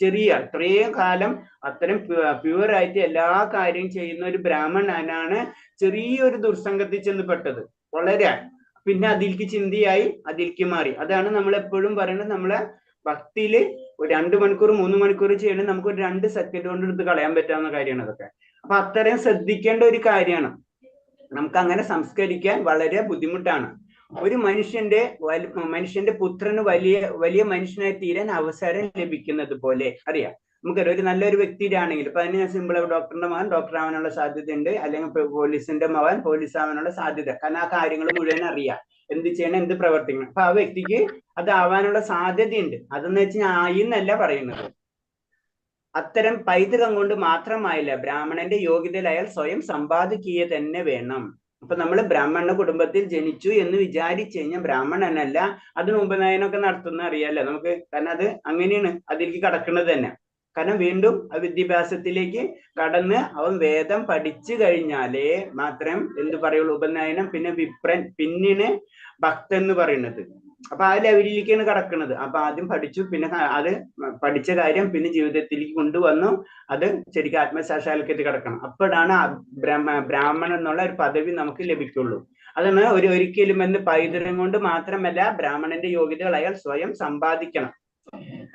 ചെറിയ ഇത്രയും കാലം അത്രയും പ്യുവറായിട്ട് എല്ലാ കാര്യവും ചെയ്യുന്ന ഒരു ബ്രാഹ്മണനാണ് ചെറിയൊരു ദുർസംഗത്തിൽ ചെന്ന് പെട്ടത്. വളരെ പിന്നെ അതിലേക്ക് ചിന്തയായി അതിലേക്ക് മാറി. അതാണ് നമ്മൾ എപ്പോഴും പറയുന്നത്, നമ്മളെ ഭക്തിയില് ഒരു 2 മണിക്കൂർ 3 മണിക്കൂർ ചെയ്യണം, നമുക്ക് ഒരു 2 സെക്കൻഡ് കൊണ്ട് എടുത്ത് കളയാൻ പറ്റാവുന്ന കാര്യമാണ് അതൊക്കെ. അപ്പൊ അത്രയും ശ്രദ്ധിക്കേണ്ട ഒരു കാര്യമാണ്. നമുക്ക് അങ്ങനെ സംസ്കരിക്കാൻ വളരെ ബുദ്ധിമുട്ടാണ്. ഒരു മനുഷ്യന്റെ പുത്രന് വലിയ മനുഷ്യനായി തീരാൻ അവസരം ലഭിക്കുന്നത് പോലെ അറിയാം. നമുക്കറിയാം, ഒരു നല്ലൊരു വ്യക്തിയുടെ ആണെങ്കിൽ ഇപ്പൊ അതിന് സിമ്പിൾ ഡോക്ടറിന്റെ മകൻ ഡോക്ടർ ആവാനുള്ള സാധ്യതയുണ്ട്, അല്ലെങ്കിൽ പോലീസിന്റെ മകൻ പോലീസ് ആവാനുള്ള സാധ്യത. കാരണം ആ കാര്യങ്ങൾ മുഴുവൻ അറിയാം, എന്ത് ചെയ്യണം, എന്ത് പ്രവർത്തിക്കണം. അപ്പൊ ആ വ്യക്തിക്ക് അത് ആവാനുള്ള സാധ്യതയുണ്ട്. അതെന്ന് വെച്ചാൽ ആയിന്നല്ല പറയുന്നത്. അത്തരം പൈതൃകം കൊണ്ട് മാത്രമായില്ല ബ്രാഹ്മണന്റെ യോഗ്യതയിൽ അയാൾ സ്വയം സമ്പാദിക്കുക തന്നെ വേണം. അപ്പൊ നമ്മൾ ബ്രാഹ്മണ കുടുംബത്തിൽ ജനിച്ചു എന്ന് വിചാരിച്ചു കഴിഞ്ഞാൽ ബ്രാഹ്മണനല്ല, അതിന് ഉപനയനമൊക്കെ നടത്തുന്ന അറിയാലോ നമുക്ക്. കാരണം അത് അങ്ങനെയാണ് അതിലേക്ക് കടക്കുന്നത് തന്നെ. കാരണം വീണ്ടും ആ വിദ്യാഭ്യാസത്തിലേക്ക് കടന്ന് അവൻ വേദം പഠിച്ചു കഴിഞ്ഞാലേ മാത്രം എന്ത് പറയുള്ളൂ, ഉപനയനം, പിന്നെ വിപ്രൻ, പിന്നിന് ഭക്തൻ എന്ന് പറയുന്നത്. അപ്പൊ ആ ലെവലിലേക്കാണ് കടക്കുന്നത്. അപ്പൊ ആദ്യം പഠിച്ചു, പിന്നെ അത് പഠിച്ച കാര്യം പിന്നെ ജീവിതത്തിലേക്ക് കൊണ്ടുവന്നു, അത് ശരിക്കും ആത്മസാക്ഷാത്കാരത്തിൽ കിടക്കണം. അപ്പോഴാണ് ബ്രാഹ്മണൻ എന്നുള്ള ഒരു പദവി നമുക്ക് ലഭിക്കുള്ളൂ. അതാണ് ഒരിക്കലും എന്ന് പൈതൃകം കൊണ്ട് മാത്രമല്ല ബ്രാഹ്മണന്റെ യോഗ്യതകൾ അയാൾ സ്വയം സമ്പാദിക്കണം.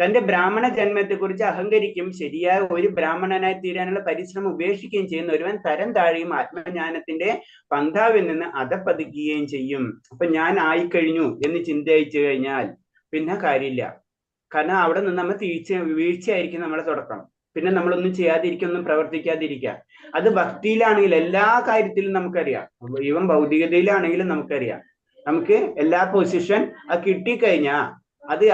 തന്റെ ബ്രാഹ്മണ ജന്മത്തെ കുറിച്ച് അഹങ്കരിക്കും, ശരിയായ ഒരു ബ്രാഹ്മണനായി തീരാനുള്ള പരിശ്രമം ഉപേക്ഷിക്കുകയും ചെയ്യുന്ന ഒരുവൻ തരം താഴെയും ആത്മജ്ഞാനത്തിന്റെ പന്ഥാവിൽ നിന്ന് അധപ്പതിക്കുകയും ചെയ്യും. അപ്പൊ ഞാൻ ആയിക്കഴിഞ്ഞു എന്ന് ചിന്തയിച്ചു കഴിഞ്ഞാൽ പിന്നെ കാര്യമില്ല. കാരണം അവിടെ നിന്ന് നമ്മൾ വീഴ്ചയായിരിക്കും നമ്മളെ തുടക്കം. പിന്നെ നമ്മളൊന്നും ചെയ്യാതിരിക്കുക, ഒന്നും പ്രവർത്തിക്കാതിരിക്കുക. അത് ഭക്തിയിലാണെങ്കിൽ എല്ലാ കാര്യത്തിലും നമുക്കറിയാം, ഈവൻ ഭൗതികതയിലാണെങ്കിലും നമുക്കറിയാം. നമുക്ക് എല്ലാ പൊസിഷൻ അത് കിട്ടിക്കഴിഞ്ഞാൽ അത്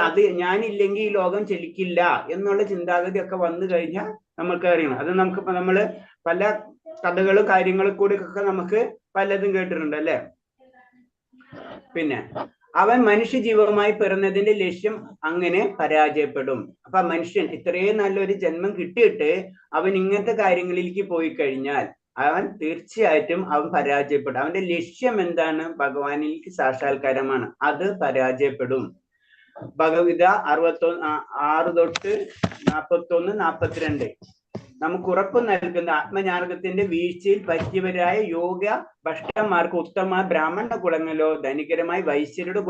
ഞാനില്ലെങ്കിൽ ഈ ലോകം ചലിക്കില്ല എന്നുള്ള ചിന്താഗതി ഒക്കെ വന്നു കഴിഞ്ഞാൽ നമുക്ക് അറിയണം. അത് നമ്മള് പല കഥകളും കാര്യങ്ങളും കൂടി ഒക്കെ നമുക്ക് പലതും കേട്ടിട്ടുണ്ട് അല്ലെ. പിന്നെ അവൻ മനുഷ്യജീവമായി പിറന്നതിന്റെ ലക്ഷ്യം അങ്ങനെ പരാജയപ്പെടും. അപ്പൊ മനുഷ്യൻ ഇത്രയും നല്ലൊരു ജന്മം കിട്ടിയിട്ട് അവൻ ഇങ്ങനത്തെ കാര്യങ്ങളിലേക്ക് പോയി കഴിഞ്ഞാൽ അവൻ തീർച്ചയായിട്ടും അവൻ പരാജയപ്പെടും. അവന്റെ ലക്ഷ്യം എന്താണ്? ഭഗവാനിലേക്ക് സാക്ഷാത്കാരമാണ്. അത് പരാജയപ്പെടും. ഭഗവത്ഗീത 6 തൊട്ട് 41, 42 നമുക്ക് ഉറപ്പ് നൽകുന്ന ആത്മജ്ഞാനത്തിന്റെ വീഴ്ചയിൽ പറ്റിയവരായ യോഗ ഭഷ്ടന്മാർക്ക് ഉത്തമ ബ്രാഹ്മണ കുലങ്ങളിലോ ധനികരമായ വൈശ്യരുടെ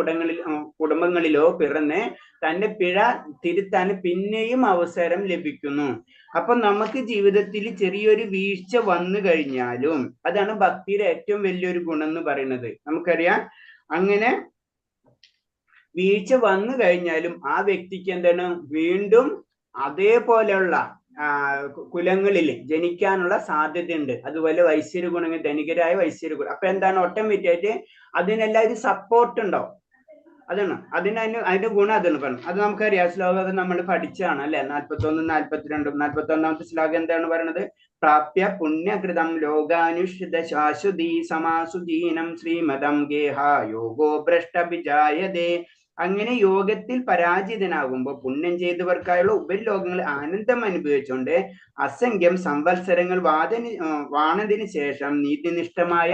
കുടുംബങ്ങളിലോ പിറന്ന് തന്റെ പിഴ തിരുത്താൻ പിന്നെയും അവസരം ലഭിക്കുന്നു. അപ്പൊ നമുക്ക് ജീവിതത്തിൽ ചെറിയൊരു വീഴ്ച വന്നു കഴിഞ്ഞാലും അതാണ് ഭക്തിയുടെ ഏറ്റവും വലിയൊരു ഗുണം എന്ന് പറയുന്നത്. നമുക്കറിയാം, അങ്ങനെ വീഴ്ച വന്നു കഴിഞ്ഞാലും ആ വ്യക്തിക്ക് എന്താണ്, വീണ്ടും അതേപോലെയുള്ള കുലങ്ങളിൽ ജനിക്കാനുള്ള സാധ്യതയുണ്ട്. അതുപോലെ വൈശ്യര് ഗുണങ്ങൾ, ധനികരായ വൈശ്യര് ഗുണം. അപ്പൊ എന്താണ്, ഓട്ടോമാറ്റിക് ആയിട്ട് അതിനെല്ലാവരും സപ്പോർട്ട് ഉണ്ടാവും. അതാണ് അതിന്റെ ഗുണം അതാണ് പറഞ്ഞു. അത് നമുക്കറിയാം, ശ്ലോകം നമ്മൾ പഠിച്ചാണ് അല്ലെ. 41, 42. 41ാമത്തെ ശ്ലോകം എന്താണ് പറയുന്നത്? പ്രാപ്യ പുണ്യകൃതം ലോകാനുഷ്ഠിത ശാശ്വതീ സമാസുജീനം ശ്രീമതം ഗേഹ യോഗോ ഭ്രഷ്ടഭിജായതേ. അങ്ങനെ യോഗത്തിൽ പരാജിതനാകുമ്പോൾ പുണ്യം ചെയ്തവർക്കായുള്ള ഉപരിലോകങ്ങൾ ആനന്ദം അനുഭവിച്ചുകൊണ്ട് അസംഖ്യം സംവത്സരങ്ങൾ വാണതിന് ശേഷം നീതിനിഷ്ഠമായ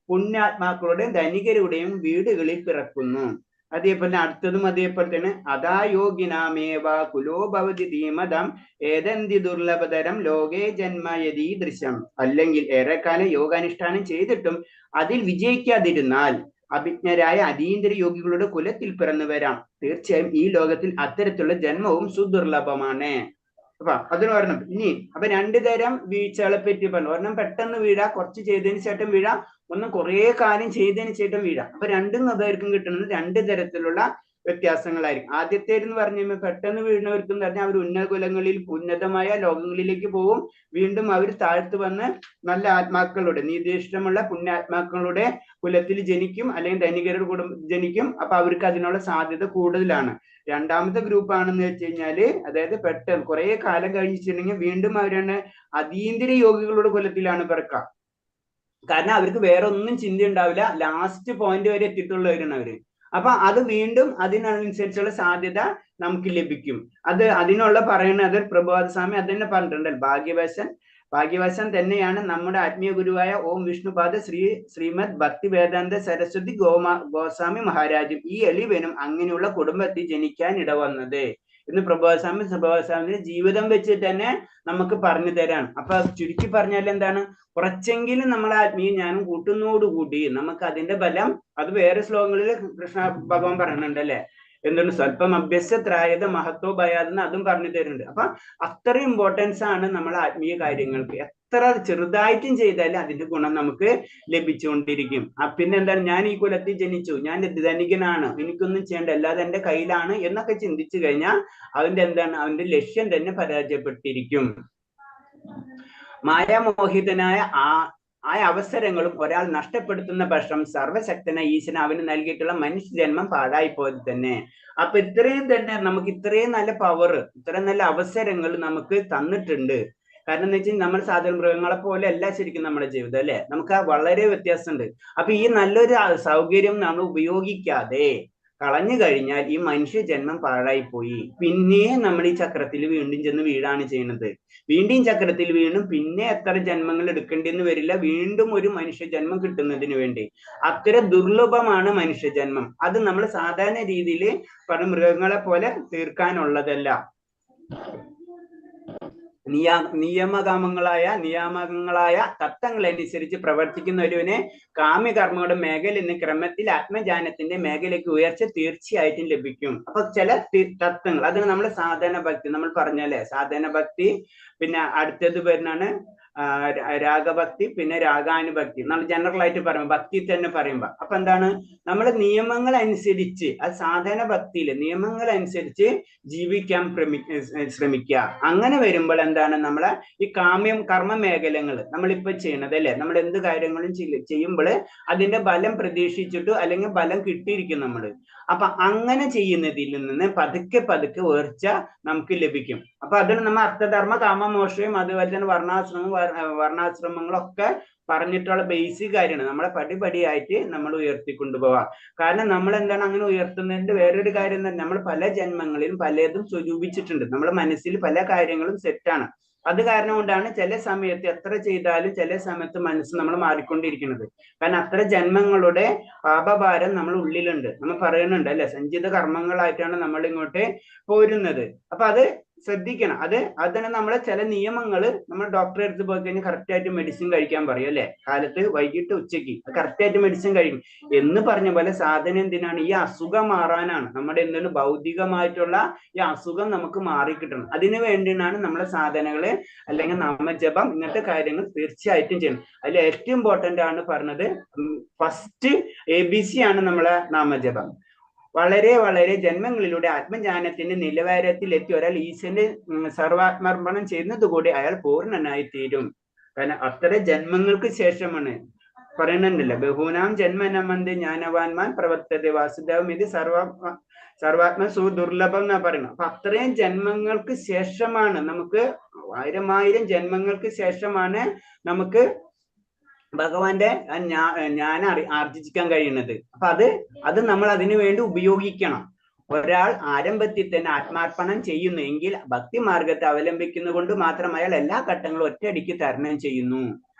പുണ്യാത്മാക്കളുടെയും ധനികരുടെയും വീടുകളിൽ പിറക്കുന്നു. അതേപോലെ അടുത്തതും അതേപോലെ തന്നെ അതായോഗിനാമേവ കുലോ ഭവതി ധീമതം ഏതന്തി ദുർലഭതരം ലോകേ ജന്മയതീ ദൃശ്യം. അല്ലെങ്കിൽ ഏറെക്കാലം യോഗാനുഷ്ഠാനം ചെയ്തിട്ടും അതിൽ വിജയിക്കാതിരുന്നാൽ അഭിജ്ഞരായ അതീന്ദ്ര യോഗികളുടെ കുലത്തിൽ പിറന്നു വരാം. തീർച്ചയായും ഈ ലോകത്തിൽ അത്തരത്തിലുള്ള ജന്മവും സുദുർലഭമാണ്. അപ്പൊ അതിന് പറഞ്ഞു. ഇനി അപ്പൊ 2 തരം വീഴ്ചകളെ പറ്റി പറഞ്ഞു. ഒരെണ്ണം പെട്ടെന്ന് വീഴാ, കുറച്ച് ചെയ്തതിന് ശേഷം വീഴാ, ഒന്നും കുറെ കാലം ചെയ്തതിന് ശേഷം വീഴാം. അപ്പൊ രണ്ടും അതായിരിക്കും കിട്ടുന്നത് 2 തരത്തിലുള്ള വ്യത്യാസങ്ങളായിരിക്കും. ആദ്യത്തേന്ന് പറഞ്ഞു കഴിയുമ്പോൾ പെട്ടെന്ന് വീഴുന്നവർക്ക് എന്ന് പറഞ്ഞാൽ അവർ ഉന്നത കുലങ്ങളിൽ ഉന്നതമായ ലോകങ്ങളിലേക്ക് പോകും. വീണ്ടും അവർ താഴ്ത്തു വന്ന് നല്ല ആത്മാക്കളുടെ നീതിഷ്ഠമുള്ള പുണ്യാത്മാക്കളുടെ കുലത്തിൽ ജനിക്കും, അല്ലെങ്കിൽ ധനികരുടെ കുടുംബം ജനിക്കും. അപ്പൊ അവർക്ക് അതിനുള്ള സാധ്യത കൂടുതലാണ്. രണ്ടാമത്തെ ഗ്രൂപ്പ് ആണെന്ന് വെച്ച് കഴിഞ്ഞാല്, അതായത് പെട്ടെന്ന് കുറെ കാലം കഴിച്ചിട്ടുണ്ടെങ്കിൽ വീണ്ടും അവരാണ് അതീന്ദ്ര യോഗികളുടെ കുലത്തിലാണ് പിറക്കുക. കാരണം അവർക്ക് വേറെ ഒന്നും ചിന്ത ഉണ്ടാവില്ല, ലാസ്റ്റ് പോയിന്റ് വരെ എത്തിയിട്ടുള്ളവരാണ് അവര്. അപ്പൊ അത് വീണ്ടും അതിനനുസരിച്ചുള്ള സാധ്യത നമുക്ക് ലഭിക്കും. അതിനുള്ള പറയുന്നത് പ്രഭാത സ്വാമി അത് തന്നെ പറഞ്ഞിട്ടുണ്ടല്ലോ. ഭാഗ്യവശൻ തന്നെയാണ് നമ്മുടെ ആത്മീയ ഗുരുവായ ഓം വിഷ്ണുപാദ ശ്രീമദ് ഭക്തി വേദാന്ത സരസ്വതി ഗോസ്വാമി മഹാരാജും ഈ എളിവനും അങ്ങനെയുള്ള കുടുംബത്തിൽ ജനിക്കാൻ ഇടവന്നത് എന്ന് പ്രഭാസ്വാമിന്റെ ജീവിതം വെച്ചിട്ട് തന്നെ നമുക്ക് പറഞ്ഞു തരാണ്. അപ്പൊ ചുരുക്കി പറഞ്ഞാൽ എന്താണ്, കുറച്ചെങ്കിലും നമ്മളെ ആത്മീയ ജ്ഞാനം കൂട്ടുന്നതോടുകൂടി നമുക്ക് അതിന്റെ ബലം, അത് വേറെ ശ്ലോകങ്ങളിൽ കൃഷ്ണ ഭഗവാൻ പറയുന്നുണ്ട് അല്ലെ, എന്താണ് സ്വല്പം അഭ്യസ്യത്രായത് മഹത്വ ഭയാതെന്ന് അതും പറഞ്ഞു തരുന്നുണ്ട്. അപ്പൊ അത്ര ഇമ്പോർട്ടൻസ് ആണ് നമ്മളെ ആത്മീയ കാര്യങ്ങൾക്ക്. എത്ര ചെറുതായിട്ടും ചെയ്താലും അതിന്റെ ഗുണം നമുക്ക് ലഭിച്ചുകൊണ്ടിരിക്കും. പിന്നെ എന്താണ്, ഞാൻ ഈ കുലത്തിൽ ജനിച്ചു, ഞാൻ ധനികനാണ്, എനിക്കൊന്നും ചെയ്യേണ്ട, അല്ലാതെ എന്റെ കയ്യിലാണ് എന്നൊക്കെ ചിന്തിച്ചു കഴിഞ്ഞാൽ അവന്റെ ലക്ഷ്യം തന്നെ പരാജയപ്പെട്ടിരിക്കും. മായാമോഹിതനായ ആ അവസരങ്ങളും ഒരാൾ നഷ്ടപ്പെടുത്തുന്ന പക്ഷം സർവശക്തനായ ഈശ്വരൻ അവന് നൽകിയിട്ടുള്ള മനുഷ്യജന്മം പാഴായി പോയത് തന്നെ. അപ്പൊ ഇത്രയും തന്നെ നമുക്ക് ഇത്രയും നല്ല പവർ, ഇത്രയും നല്ല അവസരങ്ങൾ നമുക്ക് തന്നിട്ടുണ്ട്. കാരണം എന്ന് വെച്ചാൽ നമ്മൾ സാധാരണ മൃഗങ്ങളെ പോലെ അല്ല ശരിക്കും നമ്മുടെ ജീവിതം അല്ലെ, നമുക്ക് വളരെ വ്യത്യാസമുണ്ട്. അപ്പൊ ഈ നല്ലൊരു സൗകര്യം നമ്മൾ ഉപയോഗിക്കാതെ കളഞ്ഞു കഴിഞ്ഞാൽ ഈ മനുഷ്യ ജന്മം പാഴായി പോയി. പിന്നെ നമ്മൾ ഈ ചക്രത്തിൽ വീണ്ടും ചെന്ന് വീഴാണ് ചെയ്യുന്നത്. വീണ്ടും ചക്രത്തിൽ വീണ്ടും പിന്നെ എത്ര ജന്മങ്ങൾ എടുക്കേണ്ടെന്ന് വരില്ല, വീണ്ടും ഒരു മനുഷ്യ ജന്മം കിട്ടുന്നതിന് വേണ്ടി. അത്ര ദുർലഭമാണ് മനുഷ്യജന്മം. അത് നമ്മൾ സാധാരണ രീതിയിൽ പറഞ്ഞ മൃഗങ്ങളെ പോലെ തീർക്കാനുള്ളതല്ല. നിയാമകങ്ങളായ തത്വങ്ങളനുസരിച്ച് പ്രവർത്തിക്കുന്ന ഒരുവനെ കാമ്യകർമ്മങ്ങളുടെ മേഖലയിൽ നിന്ന് ക്രമത്തിൽ ആത്മജ്ഞാനത്തിന്റെ മേഖലയ്ക്ക് ഉയർച്ച തീർച്ചയായിട്ടും ലഭിക്കും. അപ്പൊ ചില തത്വങ്ങൾ, അതിന് നമ്മൾ സാധന ഭക്തി നമ്മൾ പറഞ്ഞല്ലേ, സാധന ഭക്തി, പിന്നെ അടുത്തത് വരുന്നതാണ് രാഗഭക്തി, പിന്നെ രാഗാനുഭക്തി. നമ്മൾ ജനറൽ ആയിട്ട് പറയുമ്പോൾ ഭക്തി തന്നെ പറയുമ്പോ അപ്പൊ എന്താണ്, നമ്മളെ നിയമങ്ങൾ അനുസരിച്ച്, അത് സാധന ഭക്തിയില് നിയമങ്ങൾ അനുസരിച്ച് ജീവിക്കാൻ ശ്രമിക്കുക. അങ്ങനെ വരുമ്പോൾ എന്താണ്, നമ്മളെ ഈ കർമ്മ മേഖലകൾ നമ്മളിപ്പോ ചെയ്യണത് അല്ലെ, നമ്മൾ എന്ത് കാര്യങ്ങളും ചെയ്യുമ്പോൾ അതിന്റെ ബലം പ്രതീക്ഷിച്ചിട്ട് അല്ലെങ്കിൽ ബലം കിട്ടിയിരിക്കും നമ്മള്. അപ്പൊ അങ്ങനെ ചെയ്യുന്നതിൽ നിന്ന് പതുക്കെ ഉയർച്ച നമുക്ക് ലഭിക്കും. അപ്പൊ അതിന് നമ്മൾ അർത്ഥധർമ്മ കാമമോക്ഷയും അതുപോലെ തന്നെ വർണ്ണാശ്രമങ്ങളൊക്കെ പറഞ്ഞിട്ടുള്ള ബേസിക് കാര്യമാണ്. നമ്മളെ പടിപടിയായിട്ട് നമ്മൾ ഉയർത്തിക്കൊണ്ടുപോവാം. കാരണം നമ്മൾ എന്താണ് അങ്ങനെ ഉയർത്തുന്നതിന്റെ വേറൊരു കാര്യം തന്നെ, നമ്മൾ പല ജന്മങ്ങളിലും പലതും സ്വരൂപിച്ചിട്ടുണ്ട്. നമ്മുടെ മനസ്സിൽ പല കാര്യങ്ങളും സെറ്റാണ്. അത് കാരണം കൊണ്ടാണ് ചില സമയത്ത് എത്ര ചെയ്താലും ചില സമയത്ത് മനസ്സ് നമ്മൾ മാറിക്കൊണ്ടിരിക്കുന്നത്. കാരണം അത്ര ജന്മങ്ങളുടെ പാപഭാരം നമ്മൾ ഉള്ളിലുണ്ട്. നമ്മൾ പറയുന്നുണ്ട് അല്ലെ, സഞ്ചിത കർമ്മങ്ങളായിട്ടാണ് നമ്മൾ ഇങ്ങോട്ട് പോരുന്നത്. അപ്പൊ അത് ശ്രദ്ധിക്കണം. അതിന് നമ്മളെ ചില നിയമങ്ങൾ, നമ്മൾ ഡോക്ടറെ അടുത്ത് പോയി കഴിഞ്ഞാൽ കറക്റ്റ് ആയിട്ട് മെഡിസിൻ കഴിക്കാൻ പറയും അല്ലെ, കാലത്ത് വൈകിട്ട് ഉച്ചയ്ക്ക് കറക്റ്റ് ആയിട്ട് മെഡിസിൻ കഴിക്കും എന്ന് പറഞ്ഞ പോലെ സാധനം എന്തിനാണ്, ഈ അസുഖം മാറാനാണ്. നമ്മുടെ എന്തെങ്കിലും ഭൗതികമായിട്ടുള്ള ഈ അസുഖം നമുക്ക് മാറിക്കിട്ടണം. അതിനു വേണ്ടിയാണ് നമ്മളെ സാധനങ്ങള് അല്ലെങ്കിൽ നാമജപം ഇങ്ങനത്തെ കാര്യങ്ങൾ തീർച്ചയായിട്ടും ചെയ്യണം. അതിൽ ഏറ്റവും ഇമ്പോർട്ടന്റ് ആണ് പറഞ്ഞത്, ഫസ്റ്റ് ABC ആണ് നമ്മളെ നാമജപം. വളരെ വളരെ ജന്മങ്ങളിലൂടെ ആത്മജ്ഞാനത്തിന്റെ നിലവാരത്തിലെത്തി ഒരാൾ ഈശ്വരന്റെ സർവാത്മർപ്പണം ചെയ്യുന്നതുകൂടി അയാൾ പൂർണ്ണനായി തീരും. കാരണം അത്ര ജന്മങ്ങൾക്ക് ശേഷമാണ് പറയുന്നുണ്ടല്ലോ, ബഹൂനാം ജന്മനമന്ത് ജ്ഞാനവാൻമാൻ പ്രവർത്തത വാസുദേവം ഇത് സർവാത്മ സുദുർലഭം എന്നാ പറയുന്നത്. അപ്പൊ അത്രയും ജന്മങ്ങൾക്ക് ശേഷമാണ് നമുക്ക്, ആയിരം ജന്മങ്ങൾക്ക് ശേഷമാണ് നമുക്ക് ഭഗവാന്റെ ജ്ഞാനം ആർജിക്കാൻ കഴിയുന്നത്. അപ്പൊ അത് നമ്മൾ അതിനു വേണ്ടി ഉപയോഗിക്കണം. ഒരാൾ ആരംഭത്തിൽ തന്നെ ആത്മാർപ്പണം ചെയ്യുന്നു എങ്കിൽ ഭക്തി മാർഗത്തെ അവലംബിക്കുന്നത് കൊണ്ട് മാത്രം അയാൾ എല്ലാ ഘട്ടങ്ങളും ഒറ്റയടിക്ക് തരണം ചെയ്യുന്നു.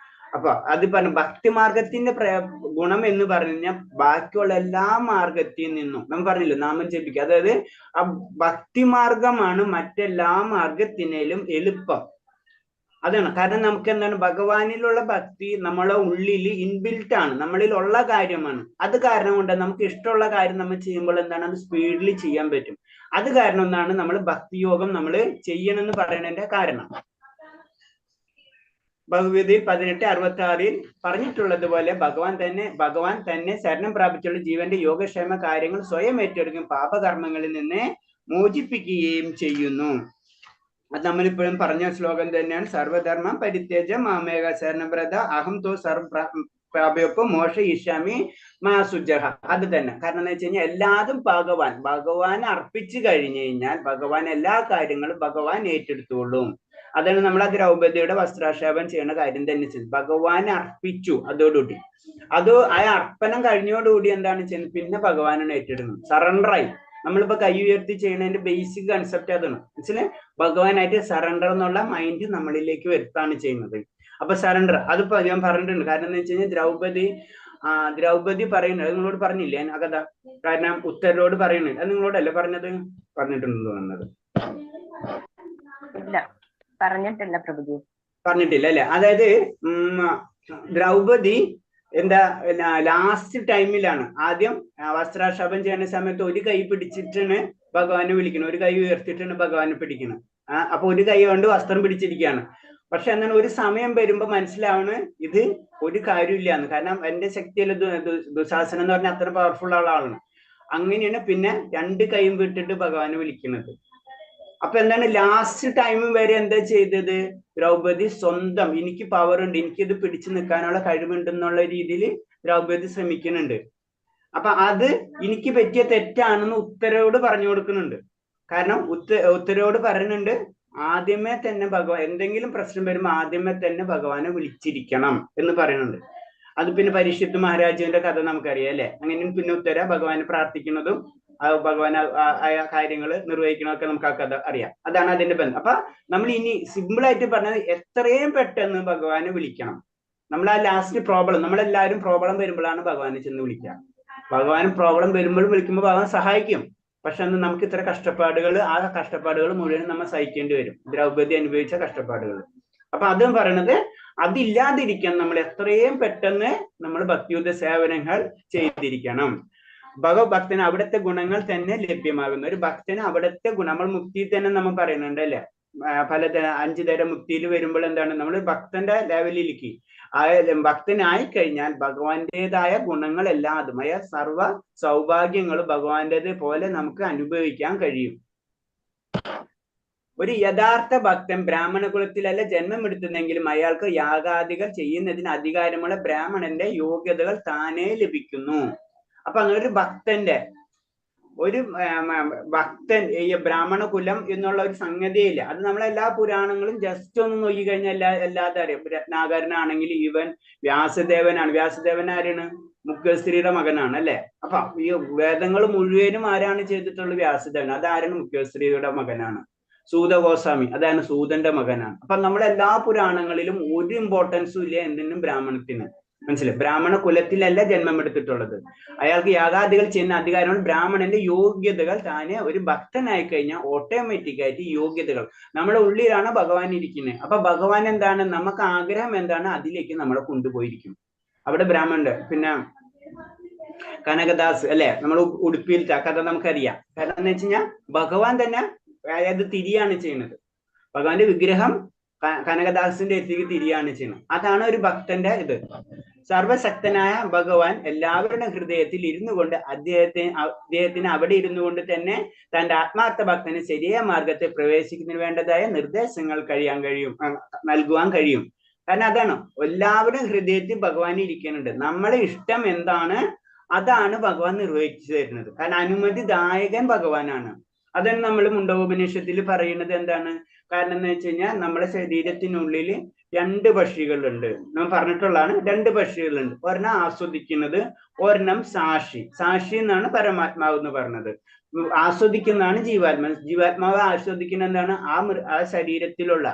അപ്പൊ അത് പറഞ്ഞു ഭക്തി മാർഗത്തിന്റെ ഗുണം എന്ന് പറഞ്ഞു കഴിഞ്ഞാൽ ബാക്കിയുള്ള എല്ലാ മാർഗത്തിൽ നിന്നും നമ്മൾ പറഞ്ഞില്ല നാമം ജപിക്കുക, അതായത് ആ ഭക്തി മാർഗമാണ് മറ്റെല്ലാ മാർഗത്തിനേലും എളുപ്പം. അതാണ് കാരണം നമുക്ക് എന്താണ് ഭഗവാനിലുള്ള ഭക്തി നമ്മളെ ഉള്ളിൽ ഇൻബിൽറ്റ് ആണ്, നമ്മളിൽ ഉള്ള കാര്യമാണ്. അത് കാരണം കൊണ്ട് നമുക്ക് ഇഷ്ടമുള്ള കാര്യം നമ്മൾ ചെയ്യുമ്പോൾ എന്താണ് അത് സ്പീഡിൽ ചെയ്യാൻ പറ്റും. അത് കാരണം എന്താണ് നമ്മൾ ഭക്തിയോഗം നമ്മൾ ചെയ്യണമെന്ന് പറയുന്നതിന്റെ കാരണം. ഭഗവതി 1866 പറഞ്ഞിട്ടുള്ളതുപോലെ ഭഗവാൻ തന്നെ ശരണം പ്രാപിച്ചുള്ള ജീവന്റെ യോഗക്ഷേമ കാര്യങ്ങൾ സ്വയം ഏറ്റെടുക്കും, പാപകർമ്മങ്ങളിൽ നിന്ന് മോചിപ്പിക്കുകയും ചെയ്യുന്നു. അത് നമ്മളിപ്പോഴും പറഞ്ഞ ശ്ലോകം തന്നെയാണ്. സർവധർമ്മം പരിത്യജ മാമേക ശരണബ്രത അഹം തോ സർവ്വപ്രാപ്യോപ്പം മോക്ഷ ഈശാമി മാ സുജഹ. അത് തന്നെ. കാരണം എന്ന് വെച്ച് കഴിഞ്ഞാൽ എല്ലാതും ഭഗവാൻ അർപ്പിച്ചു കഴിഞ്ഞു കഴിഞ്ഞാൽ ഭഗവാൻ എല്ലാ കാര്യങ്ങളും ഭഗവാൻ ഏറ്റെടുത്തോളും. അതാണ് നമ്മൾ ആ ദ്രൗപദിയുടെ വസ്ത്രാക്ഷേപം ചെയ്യുന്ന കാര്യം തന്നെ ചെയ്തു. ഭഗവാൻ അർപ്പിച്ചു. അതോടുകൂടി ആ അർപ്പണം കഴിഞ്ഞോടുകൂടി എന്താണ് ചെയ്യുന്നത്, പിന്നെ ഭഗവാനാണ് ഏറ്റെടുക്കുന്നത്. സറണ്ടറായി. നമ്മളിപ്പോ കൈ ഉയർത്തി ചെയ്യുന്നതിന്റെ ബേസിക് കൺസെപ്റ്റ് അതാണ്. മനസ്സിലായി? ഭഗവാനായിട്ട് സറണ്ടർ എന്നുള്ള മൈൻഡ് നമ്മളിലേക്ക് വരുത്താണ് ചെയ്യുന്നത്. അപ്പൊ സറണ്ടർ അതിപ്പോ ഞാൻ പറഞ്ഞിട്ടുണ്ട്. കാരണം എന്ന് വെച്ച് കഴിഞ്ഞാൽ ദ്രൗപദി പറയുന്നത് നിങ്ങളോട് പറഞ്ഞില്ലേ ആ കഥ? കാരണം ഉത്തരോട് പറയുന്നത് അത് നിങ്ങളോടല്ലേ പറഞ്ഞിട്ടുണ്ടെന്ന് തോന്നുന്നത്. പറഞ്ഞിട്ടില്ല പ്രഭുജി. പറഞ്ഞിട്ടില്ല അല്ലെ? അതായത് ദ്രൗപദി എന്താ ലാസ്റ്റ് ടൈമിലാണ് ആദ്യം വസ്ത്രാക്ഷേപം ചെയ്യുന്ന സമയത്ത് ഒരു കൈ പിടിച്ചിട്ടാണ് ഭഗവാനെ വിളിക്കുന്നത്, ഒരു കൈ ഉയർത്തിയിട്ടാണ് ഭഗവാനെ പിടിക്കുന്നത്. അപ്പൊ ഒരു കൈ കൊണ്ട് വസ്ത്രം പിടിച്ചിരിക്കുകയാണ്. പക്ഷെ എന്താണ് ഒരു സമയം വരുമ്പോ മനസ്സിലാവണ് ഇത് ഒരു കാര്യമില്ലാന്ന്. കാരണം എന്റെ ശക്തിയിൽ ദുശാസനം എന്ന് പറഞ്ഞാൽ അത്ര പവർഫുൾ ആളാണ്. അങ്ങനെയാണ് പിന്നെ രണ്ട് കൈയും വിട്ടിട്ട് ഭഗവാനെ വിളിക്കുന്നത്. അപ്പൊ എന്താണ് ലാസ്റ്റ് ടൈം വരെ എന്താ ചെയ്തത്? ദ്രൗപദി സ്വന്തം എനിക്ക് പവർ ഉണ്ട്, എനിക്കിത് പിടിച്ചു നിൽക്കാനുള്ള കഴിവുണ്ടെന്നുള്ള രീതിയിൽ ദ്രൗപദി ശ്രമിക്കുന്നുണ്ട്. അപ്പൊ അത് എനിക്ക് പറ്റിയ തെറ്റാണെന്ന് ഉത്തരോട് പറഞ്ഞു കൊടുക്കുന്നുണ്ട്. കാരണം ഉത്തരോട് പറയുന്നുണ്ട് ആദ്യമേ തന്നെ എന്തെങ്കിലും പ്രശ്നം വരുമ്പോൾ ആദ്യമേ തന്നെ ഭഗവാനെ വിളിച്ചിരിക്കണം എന്ന് പറയുന്നുണ്ട്. അത് പിന്നെ പരീക്ഷിത്ത് മഹാരാജുവിന്റെ കഥ നമുക്കറിയാം അല്ലെ? അങ്ങനെ പിന്നെ ഉത്തര ഭഗവാനെ പ്രാർത്ഥിക്കുന്നതും ഭഗവാൻ ആയ കാര്യങ്ങൾ നിർവഹിക്കണമൊക്കെ നമുക്ക് ആ കഥ അറിയാം. അതാണ് അതിന്റെ ബന്ധം. അപ്പൊ നമ്മൾ ഇനി സിമ്പിൾ ആയിട്ട് പറഞ്ഞത് എത്രയും പെട്ടെന്ന് ഭഗവാനെ വിളിക്കണം. നമ്മൾ ആ ലാസ്റ്റ് പ്രോബ്ലം, നമ്മളെല്ലാവരും പ്രോബ്ലം വരുമ്പോഴാണ് ഭഗവാനെ ചെന്ന് വിളിക്കുക. ഭഗവാൻ പ്രോബ്ലം വരുമ്പോഴും വിളിക്കുമ്പോൾ ഭഗവാൻ സഹായിക്കും. പക്ഷെ അന്ന് നമുക്ക് ഇത്ര കഷ്ടപ്പാടുകൾ, ആ കഷ്ടപ്പാടുകൾ മുഴുവൻ നമ്മൾ സഹിക്കേണ്ടി വരും. ദ്രൗപദി അനുഭവിച്ച കഷ്ടപ്പാടുകൾ. അപ്പൊ അതും പറയണത് അതില്ലാതിരിക്കാൻ നമ്മൾ എത്രയും പെട്ടെന്ന് നമ്മൾ ഭക്തിയുദ്ധ സേവനങ്ങൾ ചെയ്തിരിക്കണം. ഭഗവത്ഭക്തന് അവിടുത്തെ ഗുണങ്ങൾ തന്നെ ലഭ്യമാകുന്നു. ഒരു ഭക്തന് അവിടുത്തെ ഗുണം, നമ്മൾ മുക്തിയിൽ തന്നെ നമ്മൾ പറയുന്നുണ്ട് അല്ലെ? 5 തരം മുക്തിയിൽ വരുമ്പോൾ എന്താണ് നമ്മൾ ഭക്തന്റെ ലെവലിലേക്ക് ഭക്തനായി കഴിഞ്ഞാൽ ഭഗവാന്റേതായ ഗുണങ്ങളെല്ലാം അതുമായ സർവ സൗഭാഗ്യങ്ങളും ഭഗവാന്റേത് പോലെ നമുക്ക് അനുഭവിക്കാൻ കഴിയും. ഒരു യഥാർത്ഥ ഭക്തൻ ബ്രാഹ്മണ കുലത്തിലല്ല ജന്മമെടുത്തുന്നെങ്കിലും അയാൾക്ക് യാഗാദികൾ ചെയ്യുന്നതിന് അധികാരമുള്ള ബ്രാഹ്മണന്റെ യോഗ്യതകൾ താനേ ലഭിക്കുന്നു. അപ്പൊ അങ്ങനെ ഒരു ഭക്തൻ ഈ ബ്രാഹ്മണ കുലം എന്നുള്ള ഒരു സംഗതിയില്ല. അത് നമ്മളെല്ലാ പുരാണങ്ങളും ജസ്റ്റ് ഒന്ന് നോക്കി കഴിഞ്ഞാൽ എല്ലാതും അറിയാം. രത്നാകരനാണെങ്കിൽ ഇവൻ വ്യാസദേവനാണ്. വ്യാസദേവൻ ആരാണ്? മുഖ്യശ്രീയുടെ മകനാണ് അല്ലെ? അപ്പൊ ഈ വേദങ്ങൾ മുഴുവനും ആരാണ് ചെയ്തിട്ടുള്ളത്? വ്യാസദേവൻ. അതാരാണ്? മുഖ്യശ്രീയുടെ മകനാണ്. സൂതഗോസ്വാമി അതാണ് സൂതന്റെ മകനാണ്. അപ്പൊ നമ്മളെല്ലാ പുരാണങ്ങളിലും ഒരു ഇമ്പോർട്ടൻസും ഇല്ല എന്തിനും ബ്രാഹ്മണത്തിന്. മനസ്സിലായി? ബ്രാഹ്മണ കുലത്തിലല്ല ജന്മമെടുത്തിട്ടുള്ളത്. അയാൾക്ക് യാഗാദികൾ ചെയ്യുന്ന അധികാരമാണ്. ബ്രാഹ്മണന്റെ യോഗ്യതകൾ താനെ ഒരു ഭക്തനായി കഴിഞ്ഞാൽ ഓട്ടോമാറ്റിക് ആയിട്ട് യോഗ്യതകൾ നമ്മുടെ ഉള്ളിലാണ് ഭഗവാൻ ഇരിക്കുന്നത്. അപ്പൊ ഭഗവാൻ എന്താണ്? നമുക്ക് ആഗ്രഹം എന്താണ് അതിലേക്ക് നമ്മളെ കൊണ്ടുപോയിരിക്കും. അവിടെ ബ്രാഹ്മണന്റെ പിന്നെ കനകദാസ് അല്ലെ? നമ്മൾ ഉടുപ്പിയിലത്തെ കഥ നമുക്കറിയാം. കാരണം എന്ന് വെച്ച് കഴിഞ്ഞാൽ ഭഗവാൻ തന്നെ അതായത് തിരിയാണ് ചെയ്യുന്നത്. ഭഗവാന്റെ വിഗ്രഹം കനകദാസിന്റെ എത്തിക്ക് തിരിയാണ് ചെയ്യുന്നത്. അതാണ് ഒരു ഭക്തന്റെ ഇത്. സർവശക്തനായ ഭഗവാൻ എല്ലാവരുടെ ഹൃദയത്തിൽ ഇരുന്നു കൊണ്ട് അദ്ദേഹത്തിന് അവിടെ ഇരുന്നു കൊണ്ട് തന്നെ തന്റെ ആത്മാർത്ഥ ഭക്തന് ശരിയായ മാർഗത്തെ പ്രവേശിക്കുന്നതിന് വേണ്ടതായ നിർദ്ദേശങ്ങൾ നൽകുവാൻ കഴിയും. കാരണം അതാണ് എല്ലാവരുടെ ഹൃദയത്തിൽ ഭഗവാൻ ഇരിക്കുന്നുണ്ട്. നമ്മളെ ഇഷ്ടം എന്താണ് അതാണ് ഭഗവാൻ നിർവഹിച്ചു തരുന്നത്. കാരണം അനുമതിദായകൻ ഭഗവാനാണ്. അതാണ് നമ്മൾ മുണ്ടകോപനിഷത്തിൽ പറയുന്നത് എന്താണ്? കാരണം എന്ന് വെച്ച് കഴിഞ്ഞാൽ നമ്മുടെ ശരീരത്തിനുള്ളിൽ 2 പക്ഷികളുണ്ട്. നമ്മൾ പറഞ്ഞിട്ടുള്ളതാണ് 2 പക്ഷികളുണ്ട്. ഒരെണ്ണം ആസ്വദിക്കുന്നത്, ഒരെണ്ണം സാക്ഷി എന്നാണ് പരമാത്മാവ് എന്ന് പറഞ്ഞത്. ആസ്വദിക്കുന്നതാണ് ജീവാത്മാവ് ആസ്വദിക്കുന്ന എന്താണ്? ആ ശരീരത്തിലുള്ള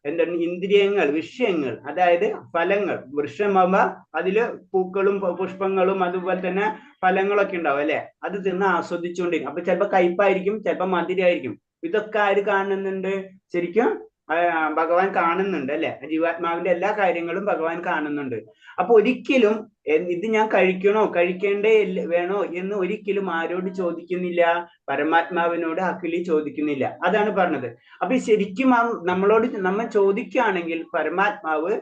എന്താണ്? ഇന്ദ്രിയങ്ങൾ, വിഷയങ്ങൾ, അതായത് ഫലങ്ങൾ. വൃക്ഷമാകുമ്പോ അതില് പൂക്കളും പുഷ്പങ്ങളും അതുപോലെ തന്നെ ഫലങ്ങളൊക്കെ ഉണ്ടാവും അല്ലെ? അത് തിന്ന് ആസ്വദിച്ചുകൊണ്ടിരിക്കും. അപ്പൊ ചിലപ്പോ കയ്പായിരിക്കും, ചിലപ്പോ മധുരമായിരിക്കും. ഇതൊക്കെ ആര് കാണുന്നുണ്ട്? ശരിക്കും ഭഗവാൻ കാണുന്നുണ്ട് അല്ലെ? ജീവാത്മാവിന്റെ എല്ലാ കാര്യങ്ങളും ഭഗവാൻ കാണുന്നുണ്ട്. അപ്പൊ ഒരിക്കലും ഇത് ഞാൻ കഴിക്കേണ്ടേ വേണോ എന്ന് ഒരിക്കലും ആരോട് ചോദിക്കുന്നില്ല? പരമാത്മാവിനോട് അഖിലി ചോദിക്കുന്നില്ല. അതാണ് പറഞ്ഞത്. അപ്പൊ ശരിക്കും നമ്മൾ ചോദിക്കുകയാണെങ്കിൽ പരമാത്മാവ്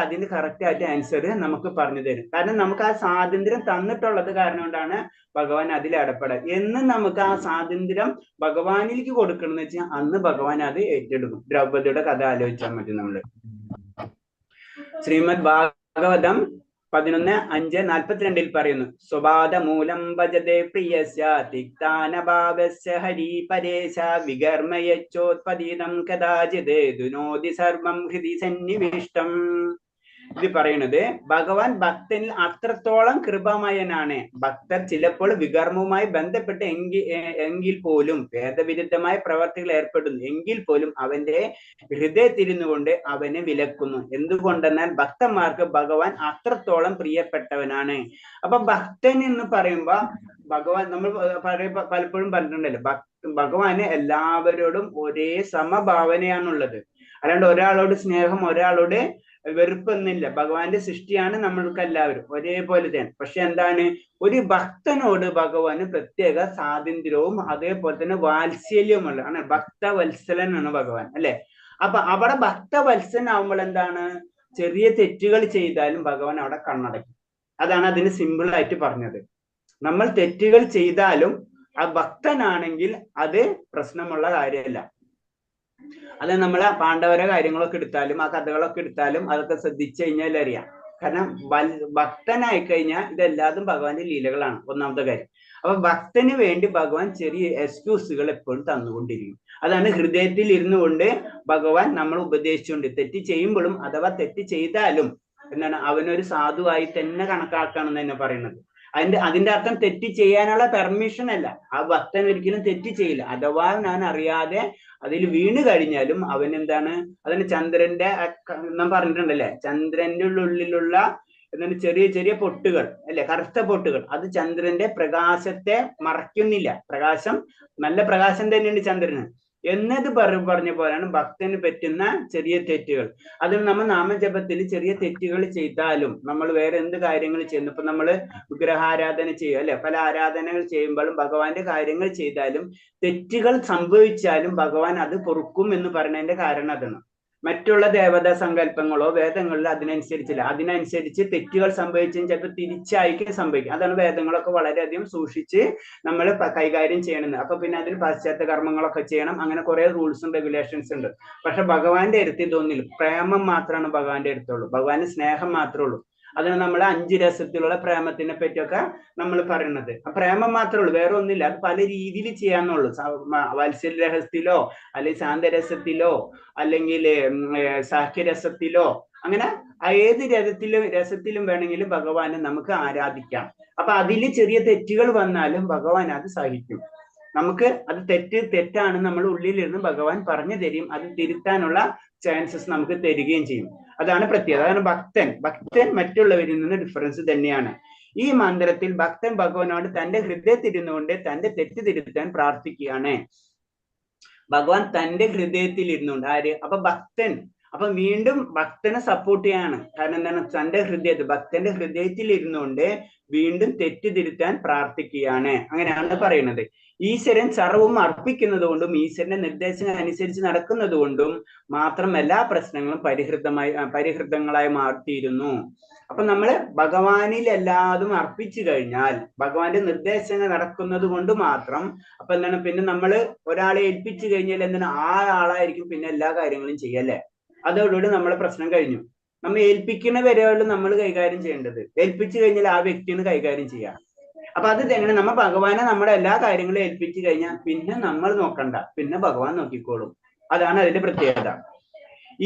അതിന് കറക്റ്റ് ആയിട്ട് ആൻസർ നമുക്ക് പറഞ്ഞു തരും. കാരണം നമുക്ക് ആ സ്വാതന്ത്ര്യം തന്നിട്ടുള്ളത് കാരണം കൊണ്ടാണ് ഭഗവാൻ അതിൽ ഇടപെടാൻ. എന്ന് നമുക്ക് ആ സ്വാതന്ത്ര്യം ഭഗവാനിലേക്ക് കൊടുക്കണം എന്ന് വെച്ചാൽ അന്ന് ഭഗവാൻ അത് ഏറ്റെടുക്കും. ദ്രൗപദിയുടെ കഥ ആലോചിച്ചാൽ മതി നമ്മള്. ശ്രീമദ് ഭാഗവതം 11:5-42 പറയുന്നു: സ്വബാധ മൂലം ഭജതേ പ്രിയസ്യ തിക്താനഭാവസ്യ ഹരി പരേശ വികർമ്മയച്ചോത്പതീതം കദാചിത് ദുനോതി സർവം ഹൃദി സന്നിവിഷ്ടം. ഇത് പറയുന്നത് ഭഗവാൻ ഭക്തനിൽ അത്രത്തോളം കൃപമയനാണ്. ഭക്തർ ചിലപ്പോൾ വികർമ്മവുമായി ബന്ധപ്പെട്ട് എങ്കിൽ പോലും വേദവിരുദ്ധമായ പ്രവർത്തികൾ ഏർപ്പെടുന്നു എങ്കിൽ പോലും അവന്റെ ഹൃദയത്തിരുന്നു കൊണ്ട് അവനെ വിലക്കുന്നു. എന്തുകൊണ്ടെന്നാൽ ഭക്തന്മാർക്ക് ഭഗവാൻ അത്രത്തോളം പ്രിയപ്പെട്ടവനാണ്. അപ്പൊ ഭക്തൻ എന്ന് പറയുമ്പോ ഭഗവാൻ നമ്മൾ പലപ്പോഴും പറഞ്ഞിട്ടുണ്ടല്ലോ, ഭഗവാന് എല്ലാവരോടും ഒരേ സമഭാവനയാണുള്ളത്. അല്ലാണ്ട് ഒരാളോട് സ്നേഹം, ഒരാളോട് വെറുപ്പൊന്നുമില്ല. ഭഗവാന്റെ സൃഷ്ടിയാണ് നമ്മൾക്ക് എല്ലാവരും ഒരേപോലെ തന്നെ. പക്ഷെ എന്താണ്? ഒരു ഭക്തനോട് ഭഗവാന് പ്രത്യേക സ്വാതന്ത്ര്യവും അതേപോലെ തന്നെ വാത്സല്യവുമുള്ള ആണ്. ഭക്തവത്സലനാണ് ഭഗവാൻ അല്ലെ? അപ്പൊ അവിടെ ഭക്തവത്സനാവുമ്പോൾ എന്താണ്? ചെറിയ തെറ്റുകൾ ചെയ്താലും ഭഗവാൻ അവിടെ കണ്ണടയ്ക്കും. അതാണ് അതിന് സിമ്പിൾ ആയിട്ട് പറഞ്ഞത്. നമ്മൾ തെറ്റുകൾ ചെയ്താലും ആ ഭക്തനാണെങ്കിൽ അത് പ്രശ്നമുള്ള കാര്യമല്ല. അത് നമ്മളെ പാണ്ഡവരെ കാര്യങ്ങളൊക്കെ എടുത്താലും ആ കഥകളൊക്കെ എടുത്താലും അതൊക്കെ ശ്രദ്ധിച്ചു കഴിഞ്ഞാൽ അറിയാം. കാരണം ഭക്തനായി കഴിഞ്ഞാൽ ഇതെല്ലാതും ഭഗവാന്റെ ലീലകളാണ്. ഒന്നാമത്തെ കാര്യം. അപ്പൊ ഭക്തന് വേണ്ടി ഭഗവാൻ ചെറിയ എക്സ്ക്യൂസുകൾ എപ്പോഴും തന്നുകൊണ്ടിരിക്കും. അതാണ് ഹൃദയത്തിൽ ഇരുന്നു കൊണ്ട് ഭഗവാൻ നമ്മൾ ഉപദേശിച്ചുകൊണ്ട് തെറ്റ് ചെയ്യുമ്പോഴും അഥവാ തെറ്റ് ചെയ്താലും എന്താണ് അവനൊരു സാധുവായി തന്നെ കണക്കാക്കണം എന്ന് പറയുന്നത്. അതിന്റെ അർത്ഥം തെറ്റ് ചെയ്യാനുള്ള പെർമിഷൻ അല്ല. ആ ഭക്തൻ ഒരിക്കലും തെറ്റ് ചെയ്യില്ല. അഥവാ ഞാൻ അറിയാതെ അതിൽ വീണ് കഴിഞ്ഞാലും അവൻ എന്താണ്? അതിന് ചന്ദ്രന്റെ നാം പറഞ്ഞിട്ടുണ്ടല്ലേ, ചന്ദ്രന്റെ ഉള്ളിലുള്ള എന്താണ് ചെറിയ ചെറിയ പൊട്ടുകൾ അല്ലെ, കറുത്ത പൊട്ടുകൾ. അത് ചന്ദ്രന്റെ പ്രകാശത്തെ മറയ്ക്കുന്നില്ല. പ്രകാശം, നല്ല പ്രകാശം തന്നെയുണ്ട് ചന്ദ്രന്. എന്നത് പറഞ്ഞ പോലെയാണ് ഭക്തന് പറ്റുന്ന ചെറിയ തെറ്റുകൾ. അതിൽ നമ്മൾ നാമജപത്തിൽ ചെറിയ തെറ്റുകൾ ചെയ്താലും നമ്മൾ വേറെ എന്ത് കാര്യങ്ങൾ ചെയ്യുന്നു, ഇപ്പൊ നമ്മൾ വിഗ്രഹാരാധന ചെയ്യും അല്ലെ, പല ആരാധനകൾ ചെയ്യുമ്പോഴും ഭഗവാന്റെ കാര്യങ്ങൾ ചെയ്താലും തെറ്റുകൾ സംഭവിച്ചാലും ഭഗവാൻ അത് പൊറുക്കും എന്ന് പറയുന്നതിന്റെ കാരണം അതാണ്. മറ്റുള്ള ദേവതാ സങ്കല്പങ്ങളോ വേദങ്ങളിലോ അതിനനുസരിച്ചില്ല. അതിനനുസരിച്ച് തെറ്റുകൾ സംഭവിച്ചും ചിലപ്പോൾ തിരിച്ചായിരിക്കും സംഭവിക്കും. അതാണ് വേദങ്ങളൊക്കെ വളരെയധികം സൂക്ഷിച്ച് നമ്മൾ കൈകാര്യം ചെയ്യണമെന്ന്. അപ്പൊ പിന്നെ അതിന് പാശ്ചാത്യ കർമ്മങ്ങളൊക്കെ ചെയ്യണം. അങ്ങനെ കുറെ റൂൾസും റെഗുലേഷൻസ് ഉണ്ട്. പക്ഷെ ഭഗവാന്റെ അടുത്ത് ഇതൊന്നില്ല. പ്രേമം മാത്രമാണ് ഭഗവാന്റെ അടുത്തുള്ളൂ. ഭഗവാന് സ്നേഹം മാത്രമേ ഉള്ളൂ. അതിന് നമ്മൾ 5 രസത്തിലുള്ള പ്രേമത്തിനെ പറ്റിയൊക്കെ നമ്മൾ പറയുന്നത്. ആ പ്രേമം മാത്രമേ ഉള്ളൂ, വേറെ ഒന്നുമില്ല. അത് പല രീതിയിൽ ചെയ്യാന്നുള്ളൂ. വാത്സല്യ രസത്തിലോ അല്ലെങ്കിൽ ശാന്തരസത്തിലോ അല്ലെങ്കിൽ സാഖ്യരസത്തിലോ അങ്ങനെ ഏത് രസത്തിലും വേണമെങ്കിലും ഭഗവാനെ നമുക്ക് ആരാധിക്കാം. അപ്പൊ അതിൽ ചെറിയ തെറ്റുകൾ വന്നാലും ഭഗവാൻ അത് സഹിക്കും. നമുക്ക് അത് തെറ്റാണ് നമ്മൾ ഉള്ളിലിരുന്ന് ഭഗവാൻ പറഞ്ഞു തരും. അത് തിരുത്താനുള്ള ചാൻസസ് നമുക്ക് തരികയും ചെയ്യും. അതാണ് പ്രത്യേകത. അതാണ് ഭക്തൻ മറ്റുള്ളവരിൽ നിന്ന് ഡിഫറൻസ് തന്നെയാണ്. ഈ മന്ത്രത്തിൽ ഭക്തൻ ഭഗവാനോട് തന്റെ ഹൃദയത്തിരുന്നുകൊണ്ട് തന്റെ തെറ്റ് തിരുത്താൻ പ്രാർത്ഥിക്കുകയാണ്. ഭഗവാൻ തന്റെ ഹൃദയത്തിൽ ഇരുന്നുകൊണ്ട് ആര്? അപ്പൊ ഭക്തൻ അപ്പൊ വീണ്ടും ഭക്തനെ സപ്പോർട്ട് ചെയ്യാണ്. കാരണം എന്താണ്, തന്റെ ഹൃദയത്തിൽ, ഭക്തന്റെ ഹൃദയത്തിൽ ഇരുന്നുകൊണ്ട് വീണ്ടും തെറ്റ് തിരുത്താൻ പ്രാർത്ഥിക്കുകയാണ്. അങ്ങനെയാണ് പറയുന്നത്. ഈശ്വരൻ സർവവും അർപ്പിക്കുന്നത് കൊണ്ടും ഈശ്വരന്റെ നിർദ്ദേശങ്ങൾ അനുസരിച്ച് നടക്കുന്നത് കൊണ്ടും മാത്രം എല്ലാ പ്രശ്നങ്ങളും പരിഹൃതങ്ങളായി മാറിത്തീരുന്നു. അപ്പൊ നമ്മള് ഭഗവാനിൽ എല്ലാതും അർപ്പിച്ചു കഴിഞ്ഞാൽ, ഭഗവാന്റെ നിർദ്ദേശങ്ങൾ നടക്കുന്നത് കൊണ്ട് മാത്രം, അപ്പൊ എന്താണ്, പിന്നെ നമ്മള് ഒരാളെ ഏൽപ്പിച്ചു കഴിഞ്ഞാൽ എന്താണ്, ആ ആളായിരിക്കും പിന്നെ എല്ലാ കാര്യങ്ങളും ചെയ്യല്ലേ. അതോടുകൂടി നമ്മളെ പ്രശ്നം കഴിഞ്ഞു. നമ്മൾ ഏൽപ്പിക്കുന്ന വരെയുള്ള നമ്മൾ കൈകാര്യം ചെയ്യേണ്ടത്, ഏൽപ്പിച്ചു കഴിഞ്ഞാൽ ആ വ്യക്തിയാണ് കൈകാര്യം ചെയ്യാം. അപ്പൊ അത് തന്നെയാണ്, നമ്മൾ ഭഗവാനെ നമ്മുടെ എല്ലാ കാര്യങ്ങളും ഏൽപ്പിച്ചു കഴിഞ്ഞാൽ പിന്നെ നമ്മൾ നോക്കണ്ട, പിന്നെ ഭഗവാൻ നോക്കിക്കോളും. അതാണ് അതിന്റെ പ്രത്യേകത.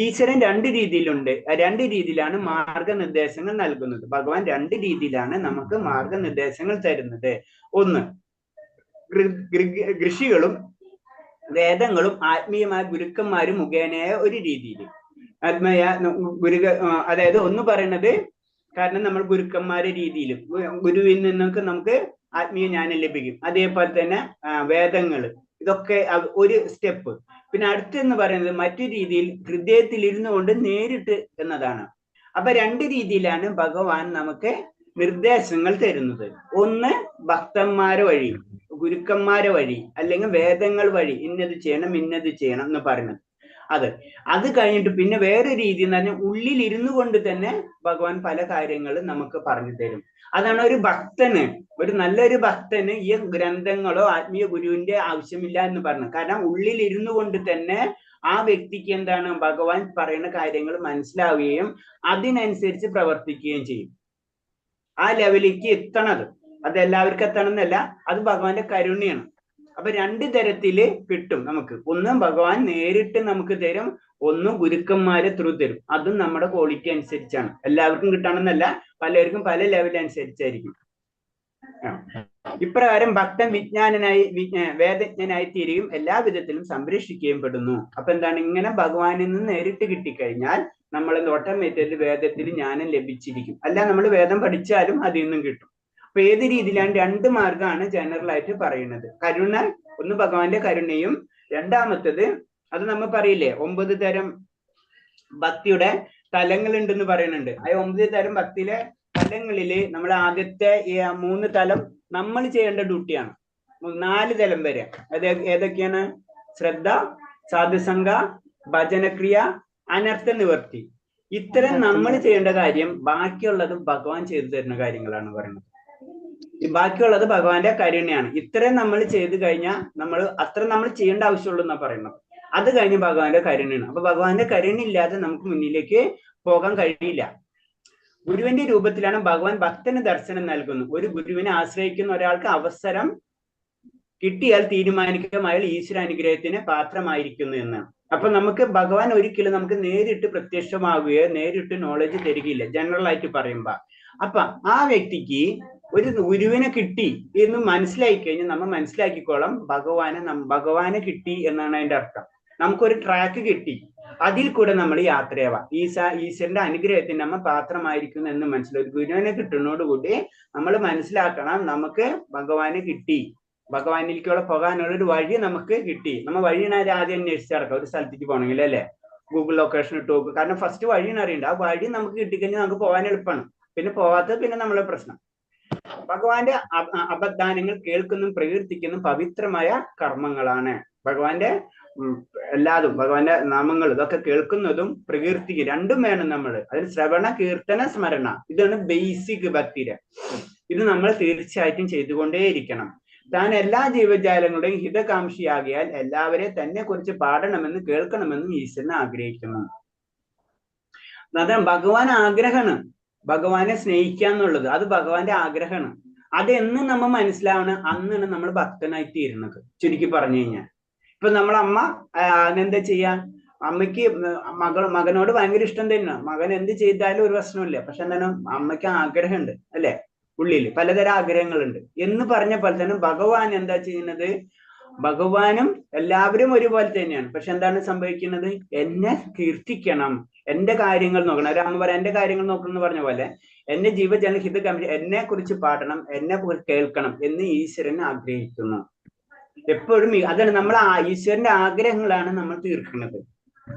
ഈശ്വരൻ രണ്ട് രീതിയിലുണ്ട്, രണ്ട് രീതിയിലാണ് മാർഗനിർദ്ദേശങ്ങൾ നൽകുന്നത്. ഭഗവാൻ രണ്ട് രീതിയിലാണ് നമുക്ക് മാർഗനിർദ്ദേശങ്ങൾ തരുന്നത്. ഒന്ന്, ഋഷികളും വേദങ്ങളും ആത്മീയമായ ഗുരുക്കന്മാരും മുഖേനയായ ഒരു രീതിയിൽ, ആത്മീയ അതായത് ഒന്ന് പറയുന്നത്, കാരണം നമ്മൾ ഗുരുക്കന്മാരുടെ രീതിയിലും ഗുരുവിൽ നിന്നൊക്കെ നമുക്ക് ആത്മീയ ജ്ഞാനം ലഭിക്കും. അതേപോലെ തന്നെ വേദങ്ങൾ, ഇതൊക്കെ ഒരു സ്റ്റെപ്പ്. പിന്നെ അടുത്തെന്ന് പറയുന്നത് മറ്റു രീതിയിൽ ഹൃദയത്തിൽ ഇരുന്നു കൊണ്ട് നേരിട്ട് എന്നതാണ്. അപ്പൊ രണ്ട് രീതിയിലാണ് ഭഗവാൻ നമുക്ക് നിർദ്ദേശങ്ങൾ തരുന്നത്. ഒന്ന് ഭക്തന്മാരെ വഴി, ഗുരുക്കന്മാരെ വഴി, അല്ലെങ്കിൽ വേദങ്ങൾ വഴി ഇന്നത് ചെയ്യണം ഇന്നത് ചെയ്യണം എന്ന് പറയുന്നത്. അത് കഴിഞ്ഞിട്ട് പിന്നെ വേറെ രീതി എന്ന് പറഞ്ഞാൽ ഉള്ളിൽ ഇരുന്നു കൊണ്ട് തന്നെ ഭഗവാൻ പല കാര്യങ്ങളും നമുക്ക് പറഞ്ഞു തരും. അതാണ് ഒരു ഭക്തന്, ഒരു നല്ലൊരു ഭക്തന് ഈ ഗ്രന്ഥങ്ങളോ ആത്മീയ ഗുരുവിന്റെ ആവശ്യമില്ല എന്ന് പറഞ്ഞു. കാരണം ഉള്ളിൽ ഇരുന്നു കൊണ്ട് തന്നെ ആ വ്യക്തിക്ക് എന്താണ്, ഭഗവാൻ പറയുന്ന കാര്യങ്ങൾ മനസ്സിലാവുകയും അതിനനുസരിച്ച് പ്രവർത്തിക്കുകയും ചെയ്യും. ആ ലെവലിലേക്ക് എത്തണത്, അത് എല്ലാവർക്കും എത്തണം എന്നല്ല, അത് ഭഗവാന്റെ കരുണയാണ്. അപ്പൊ രണ്ട് തരത്തില് കിട്ടും നമുക്ക്. ഒന്നും ഭഗവാൻ നേരിട്ട് നമുക്ക് തരും, ഒന്നും ഗുരുക്കന്മാരെ ത്രൂ തരും. അതും നമ്മുടെ ക്വാളിറ്റി അനുസരിച്ചാണ്. എല്ലാവർക്കും കിട്ടണമെന്നല്ല, പലർക്കും പല ലെവൽ അനുസരിച്ചായിരിക്കും. ഇപ്രകാരം ഭക്തൻ വേദജ്ഞനായി തീരുകയും എല്ലാ വിധത്തിലും സംരക്ഷിക്കുകയും പെടുന്നു. അപ്പൊ എന്താണ്, ഇങ്ങനെ ഭഗവാനിൽ നിന്ന് നേരിട്ട് കിട്ടിക്കഴിഞ്ഞാൽ നമ്മൾ ഓട്ടോമാറ്റിക്കലി വേദത്തിൽ ജ്ഞാനം ലഭിച്ചിരിക്കും. അല്ല നമ്മൾ വേദം പഠിച്ചാലും അതിൽ നിന്നും കിട്ടും. അപ്പൊ ഏത് രീതിയിലാണ്, രണ്ട് മാർഗമാണ് ജനറൽ ആയിട്ട് പറയുന്നത്. കരുണ, ഒന്ന് ഭഗവാന്റെ കരുണയും, രണ്ടാമത്തത് അത് നമ്മൾ പറയില്ലേ 9 തരം ഭക്തിയുടെ തലങ്ങൾ ഉണ്ടെന്ന് പറയുന്നുണ്ട്. ആ 9 തരം ഭക്തിയിലെ തലങ്ങളില് നമ്മൾ ആദ്യത്തെ 3 തലം നമ്മൾ ചെയ്യേണ്ട ഡ്യൂട്ടിയാണ്. 4 തലം വരെ അത് ഏതൊക്കെയാണ്? ശ്രദ്ധ, സാധുസംഗ, ഭജനക്രിയ, അനർത്ഥ നിവർത്തി. ഇത്തരം നമ്മൾ ചെയ്യേണ്ട കാര്യം, ബാക്കിയുള്ളത് ഭഗവാൻ ചെയ്തു തരുന്ന കാര്യങ്ങളാണ് പറയുന്നത്. ബാക്കിയുള്ളത് ഭഗവാന്റെ കരുണയാണ്. ഇത്രയും നമ്മൾ ചെയ്തു കഴിഞ്ഞാൽ അത്ര നമ്മൾ ചെയ്യേണ്ട ആവശ്യമുള്ളൂ എന്നാ പറയുന്നത്. അത് കഴിഞ്ഞ് ഭഗവാന്റെ കരുണയാണ്. അപ്പൊ ഭഗവാന്റെ കരുണ ഇല്ലാതെ നമുക്ക് മുന്നിലേക്ക് പോകാൻ കഴിയില്ല. ഗുരുവിന്റെ രൂപത്തിലാണ് ഭഗവാൻ ഭക്തന് ദർശനം നൽകുന്നത്. ഒരു ഗുരുവിനെ ആശ്രയിക്കുന്ന ഒരാൾക്ക് അവസരം കിട്ടിയാൽ തീരുമാനിക്കും അയാൾ ഈശ്വര അനുഗ്രഹത്തിന് പാത്രമായിരിക്കുന്നു എന്നാണ്. അപ്പൊ നമുക്ക് ഭഗവാൻ ഒരിക്കലും നമുക്ക് നേരിട്ട് പ്രത്യക്ഷമാവുകയോ നേരിട്ട് നോളജ് തരികയില്ല, ജനറൽ ആയിട്ട് പറയുമ്പോ. അപ്പൊ ആ വ്യക്തിക്ക് ഒരു ഗുരുവിനെ കിട്ടി എന്ന് മനസ്സിലാക്കി കഴിഞ്ഞാൽ നമ്മൾ മനസ്സിലാക്കിക്കോളാം ഭഗവാനെ കിട്ടി എന്നാണ് അതിന്റെ അർത്ഥം. നമുക്കൊരു ട്രാക്ക് കിട്ടി, അതിൽ കൂടെ നമ്മൾ യാത്രയാവാം. ഈശ്വരന്റെ അനുഗ്രഹത്തിന് നമ്മൾ പാത്രമായിരിക്കുന്നു എന്ന് മനസ്സിലാവും. ഒരു ഗുരുവിനെ കിട്ടുന്നതോടുകൂടി നമ്മൾ മനസ്സിലാക്കണം, നമുക്ക് ഭഗവാനെ കിട്ടി, ഭഗവാനിലേക്കുള്ള പോകാനുള്ള ഒരു വഴി നമുക്ക് കിട്ടി. നമ്മൾ വഴിയാണ് ആദ്യം അന്വേഷിച്ചടക്കാം. ഒരു സ്ഥലത്തേക്ക് പോകണമെങ്കിൽ അല്ലെ, ഗൂഗിൾ ലൊക്കേഷൻ ഇട്ട് നോക്കും. കാരണം ഫസ്റ്റ് വഴിയാണ് അറിയണ്ട. ആ വഴി നമുക്ക് കിട്ടിക്കഴിഞ്ഞാൽ നമുക്ക് പോകാൻ എളുപ്പമാണ്. പിന്നെ പോവാത്തത് പിന്നെ നമ്മളെ പ്രശ്നം. ഭഗവാന്റെ അബദ്ധാനങ്ങൾ കേൾക്കുന്നതും പ്രകീർത്തിക്കുന്നതും പവിത്രമായ കർമ്മങ്ങളാണ്. ഭഗവാന്റെ എല്ലാതും, ഭഗവാന്റെ നാമങ്ങൾ ഇതൊക്കെ കേൾക്കുന്നതും പ്രകീർത്തിക്കും രണ്ടും വേണം നമ്മൾ. അതിൽ ശ്രവണ, കീർത്തന, സ്മരണ, ഇതാണ് ബേസിക് ഭക്തിയുടെ. ഇത് നമ്മൾ തീർച്ചയായിട്ടും ചെയ്തുകൊണ്ടേയിരിക്കണം. താൻ എല്ലാ ജീവജാലങ്ങളുടെയും ഹിതകാംക്ഷിയാകിയാൽ എല്ലാവരെയും തന്നെ കുറിച്ച് പാടണമെന്ന് കേൾക്കണമെന്നും ഈശ്വരൻ ആഗ്രഹിക്കുന്നു. അതാണ് ഭഗവാൻ ആഗ്രഹമാണ്, ഭഗവാനെ സ്നേഹിക്കുക എന്നുള്ളത്. അത് ഭഗവാന്റെ ആഗ്രഹമാണ്. അതെന്ന് നമ്മൾ മനസ്സിലാവണം, അന്നാണ് നമ്മൾ ഭക്തനായി തീരുന്നത്. ചുരുക്കി പറഞ്ഞു കഴിഞ്ഞാൽ, ഇപ്പൊ നമ്മളമ്മ എന്താ ചെയ്യാ, അമ്മയ്ക്ക് മകനോട് ഭയങ്കര ഇഷ്ടം തന്നെയാണ്. മകൻ എന്ത് ചെയ്താലും ഒരു പ്രശ്നമില്ല. പക്ഷെ എന്താണ്, അമ്മയ്ക്ക് ആഗ്രഹമുണ്ട് അല്ലെ, ഉള്ളിൽ പലതരം ആഗ്രഹങ്ങളുണ്ട് എന്ന് പറഞ്ഞ പോലെ തന്നെ ഭഗവാൻ എന്താ ചെയ്യുന്നത്, ഭഗവാനും എല്ലാവരും ഒരുപോലെ തന്നെയാണ്. പക്ഷെ എന്താണ് സംഭവിക്കുന്നത്, എന്നെ കീർത്തിക്കണം, എന്റെ കാര്യങ്ങൾ നോക്കണം. ഒരു അമ്മ പറയാം, എന്റെ കാര്യങ്ങൾ നോക്കണം എന്ന് പറഞ്ഞ പോലെ എന്റെ ജീവജന ഹിത എന്നെ കുറിച്ച് പാടണം, എന്നെ കുറിച്ച് കേൾക്കണം എന്ന് ഈശ്വരൻ ആഗ്രഹിക്കുന്നു എപ്പോഴും. അതാണ് നമ്മൾ ഈശ്വരന്റെ ആഗ്രഹങ്ങളാണ് നമ്മൾ തീർക്കുന്നത്.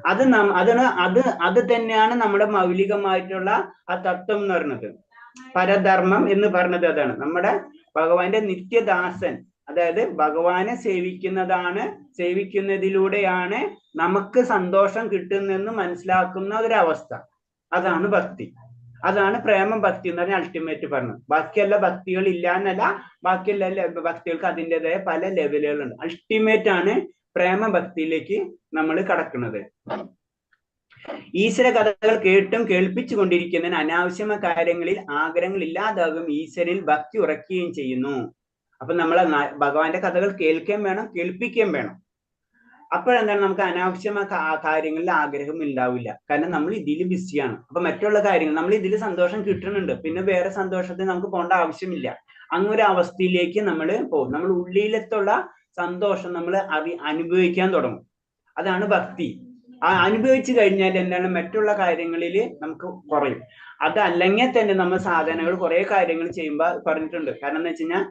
അത് തന്നെയാണ് നമ്മുടെ മൗലികമായിട്ടുള്ള ആ തത്വം എന്ന് പറയുന്നത്. പരധർമ്മം എന്ന് പറഞ്ഞത് അതാണ്. നമ്മുടെ ഭഗവാന്റെ നിത്യദാസൻ, അതായത് ഭഗവാനെ സേവിക്കുന്നതിലൂടെയാണ് നമുക്ക് സന്തോഷം കിട്ടുന്നെന്ന് മനസ്സിലാക്കുന്ന ഒരവസ്ഥ. അതാണ് ഭക്തി. അതാണ് പ്രേമം ഭക്തി എന്ന് പറഞ്ഞാൽ അൾട്ടിമേറ്റ് പറഞ്ഞത്. ബാക്കിയുള്ള ഭക്തികൾ ഇല്ല എന്നല്ല, ബാക്കിയുള്ള ഭക്തികൾക്ക് അതിൻ്റെതായ പല ലെവലുകളുണ്ട്. അൾട്ടിമേറ്റ് ആണ് പ്രേമ ഭക്തിയിലേക്ക് നമ്മൾ കടക്കുന്നത്. ഈശ്വര കഥകൾ കേട്ടും കേൾപ്പിച്ചു കൊണ്ടിരിക്കുന്നതിന് അനാവശ്യമായ കാര്യങ്ങളിൽ ആഗ്രഹങ്ങൾ ഇല്ലാതാകും, ഈശ്വരനിൽ ഭക്തി ഉറക്കുകയും ചെയ്യുന്നു. അപ്പൊ നമ്മൾ ഭഗവാന്റെ കഥകൾ കേൾക്കുകയും വേണം, കേൾപ്പിക്കുകയും വേണം. അപ്പോഴെന്താണ് നമുക്ക് അനാവശ്യമായ കാര്യങ്ങളിൽ ആഗ്രഹം ഉണ്ടാവില്ല. കാരണം നമ്മൾ ഇതിൽ ബിസിയാണ്. അപ്പൊ മറ്റുള്ള കാര്യങ്ങൾ നമ്മൾ ഇതിൽ സന്തോഷം കിട്ടുന്നുണ്ട്, പിന്നെ വേറെ സന്തോഷത്തിന് നമുക്ക് പോകേണ്ട ആവശ്യമില്ല. അങ്ങൊരു അവസ്ഥയിലേക്ക് നമ്മൾ പോകും. നമ്മൾ ഉള്ളിലത്തുള്ള സന്തോഷം നമ്മൾ അനുഭവിക്കാൻ തുടങ്ങും. അതാണ് ഭക്തി. അനുഭവിച്ചു കഴിഞ്ഞാൽ എന്താണ് മറ്റുള്ള കാര്യങ്ങളിൽ നമുക്ക് കുറയും. അതല്ലെങ്കിൽ തന്നെ നമ്മൾ സാധനങ്ങൾ കുറെ കാര്യങ്ങൾ ചെയ്യുമ്പോൾ പറഞ്ഞിട്ടുണ്ട്. കാരണം എന്ന് വെച്ച് കഴിഞ്ഞാൽ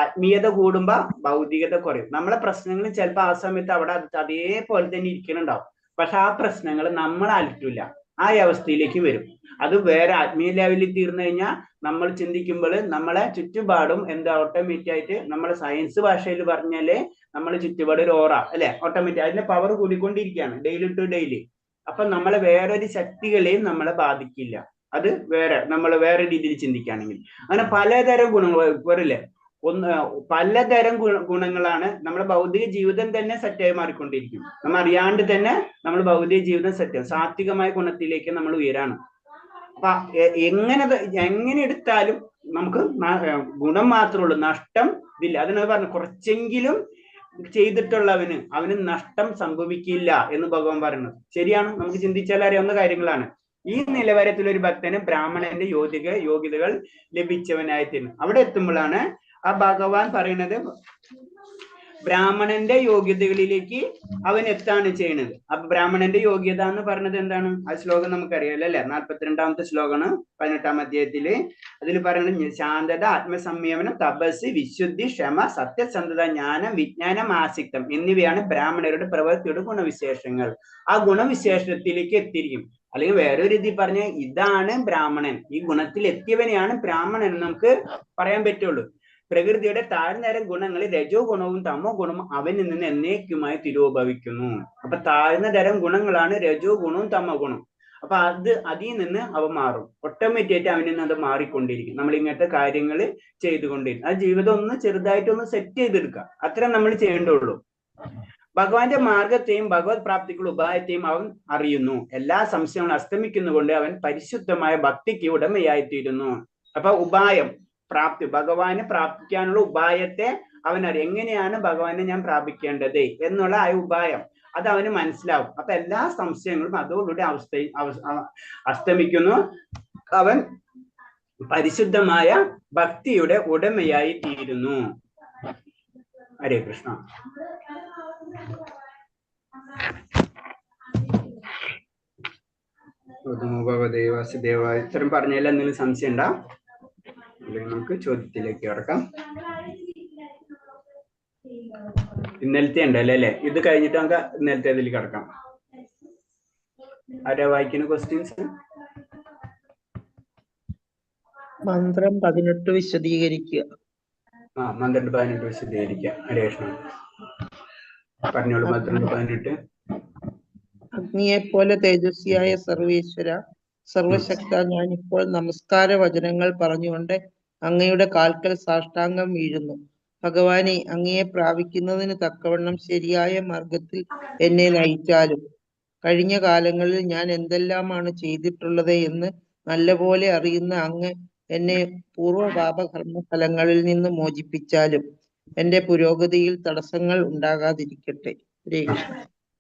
ആത്മീയത കൂടുമ്പോ ഭൗതികത കുറയും. നമ്മളെ പ്രശ്നങ്ങൾ ചിലപ്പോൾ ആ സമയത്ത് അവിടെ അതേപോലെ തന്നെ ഇരിക്കുന്നുണ്ടാവും. പക്ഷെ ആ പ്രശ്നങ്ങൾ നമ്മൾ അലട്ടില്ല, ആ അവസ്ഥയിലേക്ക് വരും. അത് വേറെ ആത്മീയ ലെവലിൽ തീർന്നു കഴിഞ്ഞാൽ നമ്മൾ ചിന്തിക്കുമ്പോൾ നമ്മളെ ചുറ്റുപാടും എന്താ ഓട്ടോമാറ്റിക് ആയിട്ട്, നമ്മളെ സയൻസ് ഭാഷയിൽ പറഞ്ഞാല് നമ്മളെ ചുറ്റുപാട് ഒരു ഓറ അല്ലെ, ഓട്ടോമാറ്റിക് അതിന്റെ പവർ കൂടിക്കൊണ്ടിരിക്കുകയാണ് ഡെയിലി ടു ഡെയിലി. അപ്പൊ നമ്മളെ വേറൊരു ശക്തികളെയും നമ്മളെ ബാധിക്കില്ല. അത് നമ്മൾ വേറെ രീതിയിൽ ചിന്തിക്കുകയാണെങ്കിൽ അങ്ങനെ പലതരം ഗുണങ്ങൾ വരില്ലേ. പലതരം ഗുണങ്ങളാണ്. നമ്മുടെ ഭൗതിക ജീവിതം തന്നെ സെറ്റായി മാറിക്കൊണ്ടിരിക്കും. നമ്മൾ അറിയാണ്ട് തന്നെ നമ്മൾ ഭൗതിക ജീവിതം സെറ്റാവും. സാത്വികമായ ഗുണത്തിലേക്ക് നമ്മൾ ഉയരാണ്. അപ്പൊ എങ്ങനെ എടുത്താലും നമുക്ക് ഗുണം മാത്രമേ ഉള്ളൂ, നഷ്ടം ഇതില്ല. അതിനത് പറഞ്ഞു, കുറച്ചെങ്കിലും അവന് നഷ്ടം സംഭവിക്കില്ല എന്ന് ഭഗവാൻ പറയുന്നത് ശരിയാണ്. നമുക്ക് ചിന്തിച്ചാൽ അറിയാവുന്ന കാര്യങ്ങളാണ്. ഈ നിലവാരത്തിൽ ഒരു ഭക്തന് ബ്രാഹ്മണന്റെ യോഗ്യതകൾ ലഭിച്ചവനായിത്തീരുന്നു. അവിടെ എത്തുമ്പോഴാണ് ആ ഭഗവാൻ പറയുന്നത് ബ്രാഹ്മണന്റെ യോഗ്യതകളിലേക്ക് അവൻ എത്താണ് ചെയ്യുന്നത്. അപ്പൊ ബ്രാഹ്മണന്റെ യോഗ്യത എന്ന് പറഞ്ഞത് എന്താണ്? ആ ശ്ലോകം നമുക്കറിയാലോ അല്ലെ, 42ാമത്തെ ശ്ലോകമാണ് 18ാം അധ്യായത്തില്. അതിൽ പറയുന്നത് ശാന്തത, ആത്മസംയമനം, തപസ്, വിശുദ്ധി, ക്ഷമ, സത്യസന്ധത, ജ്ഞാനം, വിജ്ഞാനം, ആസക്തം എന്നിവയാണ് ബ്രാഹ്മണരുടെ പ്രവൃത്തിയുടെ ഗുണവിശേഷങ്ങൾ. ആ ഗുണവിശേഷത്തിലേക്ക് എത്തിയിരിക്കും. അല്ലെങ്കിൽ വേറൊരു രീതി പറഞ്ഞ ഇതാണ് ബ്രാഹ്മണൻ, ഈ ഗുണത്തിൽ എത്തിയവനെയാണ് ബ്രാഹ്മണൻ എന്ന് നമുക്ക് പറയാൻ പറ്റുള്ളൂ. പ്രകൃതിയുടെ താഴ്ന്നതരം ഗുണങ്ങളിൽ രജോ ഗുണവും തമോ ഗുണവും അവനിൽ നിന്ന് എന്നേക്കുമായി തിരോഭവിക്കുന്നു. അപ്പൊ താഴ്ന്ന തരം ഗുണങ്ങളാണ് രജോ ഗുണവും തമോ ഗുണവും. അപ്പൊ അതിൽ നിന്ന് അവ മാറും. ഓട്ടോമാറ്റിക്കായിട്ട് അവനിൽ നിന്ന് അത് മാറിക്കൊണ്ടിരിക്കും. നമ്മൾ ഇങ്ങനത്തെ കാര്യങ്ങൾ ചെയ്തുകൊണ്ടിരിക്കും. ആ ജീവിതം ഒന്ന് ചെറുതായിട്ടൊന്ന് സെറ്റ് ചെയ്തെടുക്കുക, അത്ര നമ്മൾ ചെയ്യേണ്ടുള്ളൂ. ഭഗവാന്റെ മാർഗത്തെയും ഭഗവത് പ്രാപ്തിക്കുള്ള ഉപായത്തെയും അവൻ അറിയുന്നു. എല്ലാ സംശയങ്ങളും അസ്തമിക്കുന്നുകൊണ്ട് അവൻ പരിശുദ്ധമായ ഭക്തിക്ക് ഉടമയായിത്തീരുന്നു. അപ്പൊ ഉപായം പ്രാപ്തി, ഭഗവാനെ പ്രാപിക്കാനുള്ള ഉപായത്തെ അവൻ അറിയാം. എങ്ങനെയാണ് ഭഗവാനെ ഞാൻ പ്രാപിക്കേണ്ടത് എന്നുള്ള ആ ഉപായം അത് അവന് മനസ്സിലാവും. അപ്പൊ എല്ലാ സംശയങ്ങളും അതോടുകൂടി അസ്തമിക്കുന്നു. അവൻ പരിശുദ്ധമായ ഭക്തിയുടെ ഉടമയായി തീരുന്നു. ഹരേ കൃഷ്ണ. വാസുദേവ. ഇത്രയും പറഞ്ഞാൽ എന്തെങ്കിലും സംശയം ഉണ്ടോ? അല്ലെങ്കിൽ നമുക്ക് ചോദ്യത്തിലേക്ക് കിടക്കാം. ഇന്നലത്തെ ഉണ്ടല്ലോ അല്ലെ, ഇത് കഴിഞ്ഞിട്ട് നമുക്ക് ഇന്നലത്തെ ഇതിൽ കിടക്കാം. ആരാ വായിക്കുന്ന ക്വസ്റ്റ്യൻസ്? മന്ത്രം 18 വിശദീകരിക്കുക. മന്ത്രം 18 വിശദീകരിക്കുക. ഹരേ കൃഷ്ണ. പറഞ്ഞോളൂ. മന്ത്രം 18. അഗ്നിയെ പോലെ തേജസ്വിയായ സർവേശ്വര, സർവശക്ത, ഞാനിപ്പോൾ നമസ്കാര വചനങ്ങൾ പറഞ്ഞുകൊണ്ട് അങ്ങയുടെ കാൽക്കൽ സാഷ്ടാംഗം വീഴുന്നു. ഭഗവാനെ, അങ്ങയെ പ്രാപിക്കുന്നതിന് തക്കവണ്ണം ശരിയായ മാർഗത്തിൽ എന്നെ നയിച്ചാലും. കഴിഞ്ഞ കാലങ്ങളിൽ ഞാൻ എന്തെല്ലാമാണ് ചെയ്തിട്ടുള്ളത് എന്ന് നല്ലപോലെ അറിയുന്ന അങ്ങ് എന്നെ പൂർവ്വപാപകർമ്മ ഫലങ്ങളിൽ നിന്ന് മോചിപ്പിച്ചാലും എന്റെ പുരോഗതിയിൽ തടസ്സങ്ങൾ ഉണ്ടാകാതിരിക്കട്ടെ. ഹരേ കൃഷ്ണ.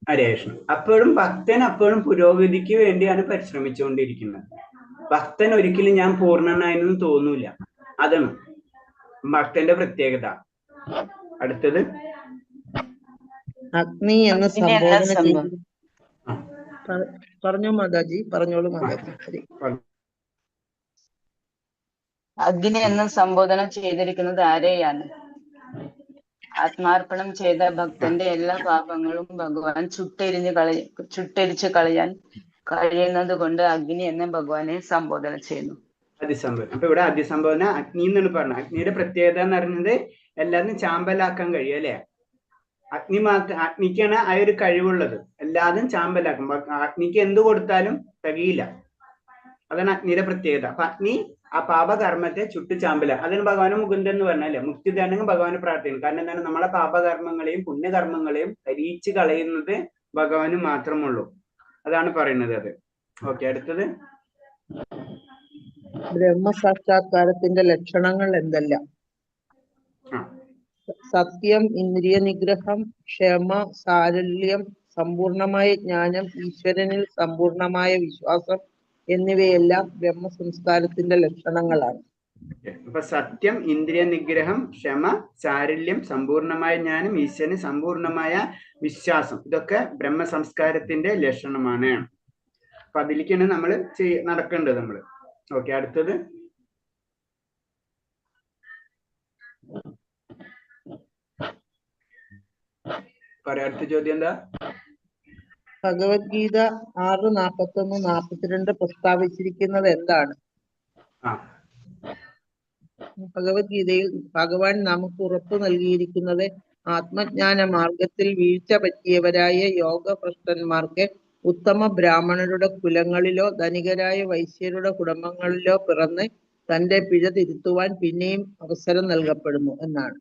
ഹരേ കൃഷ്ണ. അപ്പോഴും ഭക്തൻ അപ്പോഴും പുരോഗതിക്ക് വേണ്ടിയാണ് പരിശ്രമിച്ചുകൊണ്ടിരിക്കുന്നത്. ഭക്തൻ ഒരിക്കലും ഞാൻ പൂർണ്ണനായെന്നും തോന്നൂല. അതാണ് ഭക്തന്റെ പ്രത്യേകത. അടുത്തത് അഗ്നി എന്ന് സംബോധന ചെയ്തു. പറഞ്ഞോ മാതാജി, പറഞ്ഞോളൂ മാതാജി. അഗ്നി എന്ന് സംബോധന ചെയ്തിരിക്കുന്നത് ആരെയാണ്? ആത്മാർപ്പണം ചെയ്ത ഭക്തന്റെ എല്ലാ പാപങ്ങളും ഭഗവാൻ ചുട്ടെരിച്ച് കളയാൻ കഴിയുന്നത് കൊണ്ട് അഗ്നി എന്ന ഭഗവാനെ സംബോധന ചെയ്യുന്നു. അതിസംബോധന. അപ്പൊ ഇവിടെ അതിസംബോധന അഗ്നി എന്നാണ് പറഞ്ഞത്. അഗ്നിയുടെ പ്രത്യേകത എന്ന് പറയുന്നത് എല്ലാവരും ചാമ്പലാക്കാൻ കഴിയും അല്ലെ. അഗ്നിക്കാണ് ആ ഒരു കഴിവുള്ളത്, എല്ലാതും ചാമ്പലാക്കും. അഗ്നിക്ക് എന്ത് കൊടുത്താലും തികയില്ല. അതാണ് അഗ്നിയുടെ പ്രത്യേകത. അപ്പൊ അഗ്നി ആ പാപകർമ്മത്തെ ചുട്ടു ചാമ്പല. അതിന് ഭഗവാന് മുകുന്ദൻ എന്ന് പറഞ്ഞല്ലേ, മുക്തി തരണമെങ്കിൽ ഭഗവാന് പ്രാർത്ഥിക്കണം. കാരണം എന്താണ്, നമ്മളെ പാപകർമ്മങ്ങളെയും പുണ്യകർമ്മങ്ങളെയും കരിയിച്ച് കളയുന്നത് ഭഗവാന് മാത്രമുള്ളൂ. അതാണ് പറയുന്നത് അത്. ഓക്കെ, അടുത്തത് ബ്രഹ്മസാക്ഷാത്കാരത്തിന്റെ ലക്ഷണങ്ങൾ എന്തെല്ലാം? സത്യം, ഇന്ദ്രിയ നിഗ്രഹം, ക്ഷമ, സാരല്യം, സമ്പൂർണമായ ജ്ഞാനം, ഈശ്വരനിൽ സമ്പൂർണമായ വിശ്വാസം എന്നിവയെല്ലാം ബ്രഹ്മസംസ്കാരത്തിന്റെ ലക്ഷണങ്ങളാണ്. അപ്പൊ സത്യം, ഇന്ദ്രിയ നിഗ്രഹം, ക്ഷമ, സാരല്യം, സമ്പൂർണമായ ജ്ഞാനം, ഈശ്വരന് സമ്പൂർണമായ വിശ്വാസം, ഇതൊക്കെ ബ്രഹ്മസംസ്കാരത്തിന്റെ ലക്ഷണമാണ്. അപ്പൊ അതിലേക്കാണ് നമ്മൾ നടക്കേണ്ടത് നമ്മള്. ഓക്കെ, അടുത്തത് പറയാം. അടുത്ത ചോദ്യം എന്താ? ഭഗവത്ഗീത 6:41-42 പ്രസ്താവിച്ചിരിക്കുന്നത് എന്താണ്? ഭഗവത്ഗീതയിൽ ഭഗവാൻ നമുക്ക് ഉറപ്പു നൽകിയിരിക്കുന്നത് ആത്മജ്ഞാന മാർഗത്തിൽ വീഴ്ച പറ്റിയവരായ യോഗഭ്രഷ്ടന്മാർക്ക് ഉത്തമ ബ്രാഹ്മണരുടെ കുലങ്ങളിലോ ധനികരായ വൈശ്യരുടെ കുടുംബങ്ങളിലോ പിറന്ന് തന്റെ പിഴ തിരുത്തുവാൻ പിന്നെയും അവസരം നൽകപ്പെടുന്നു എന്നാണ്.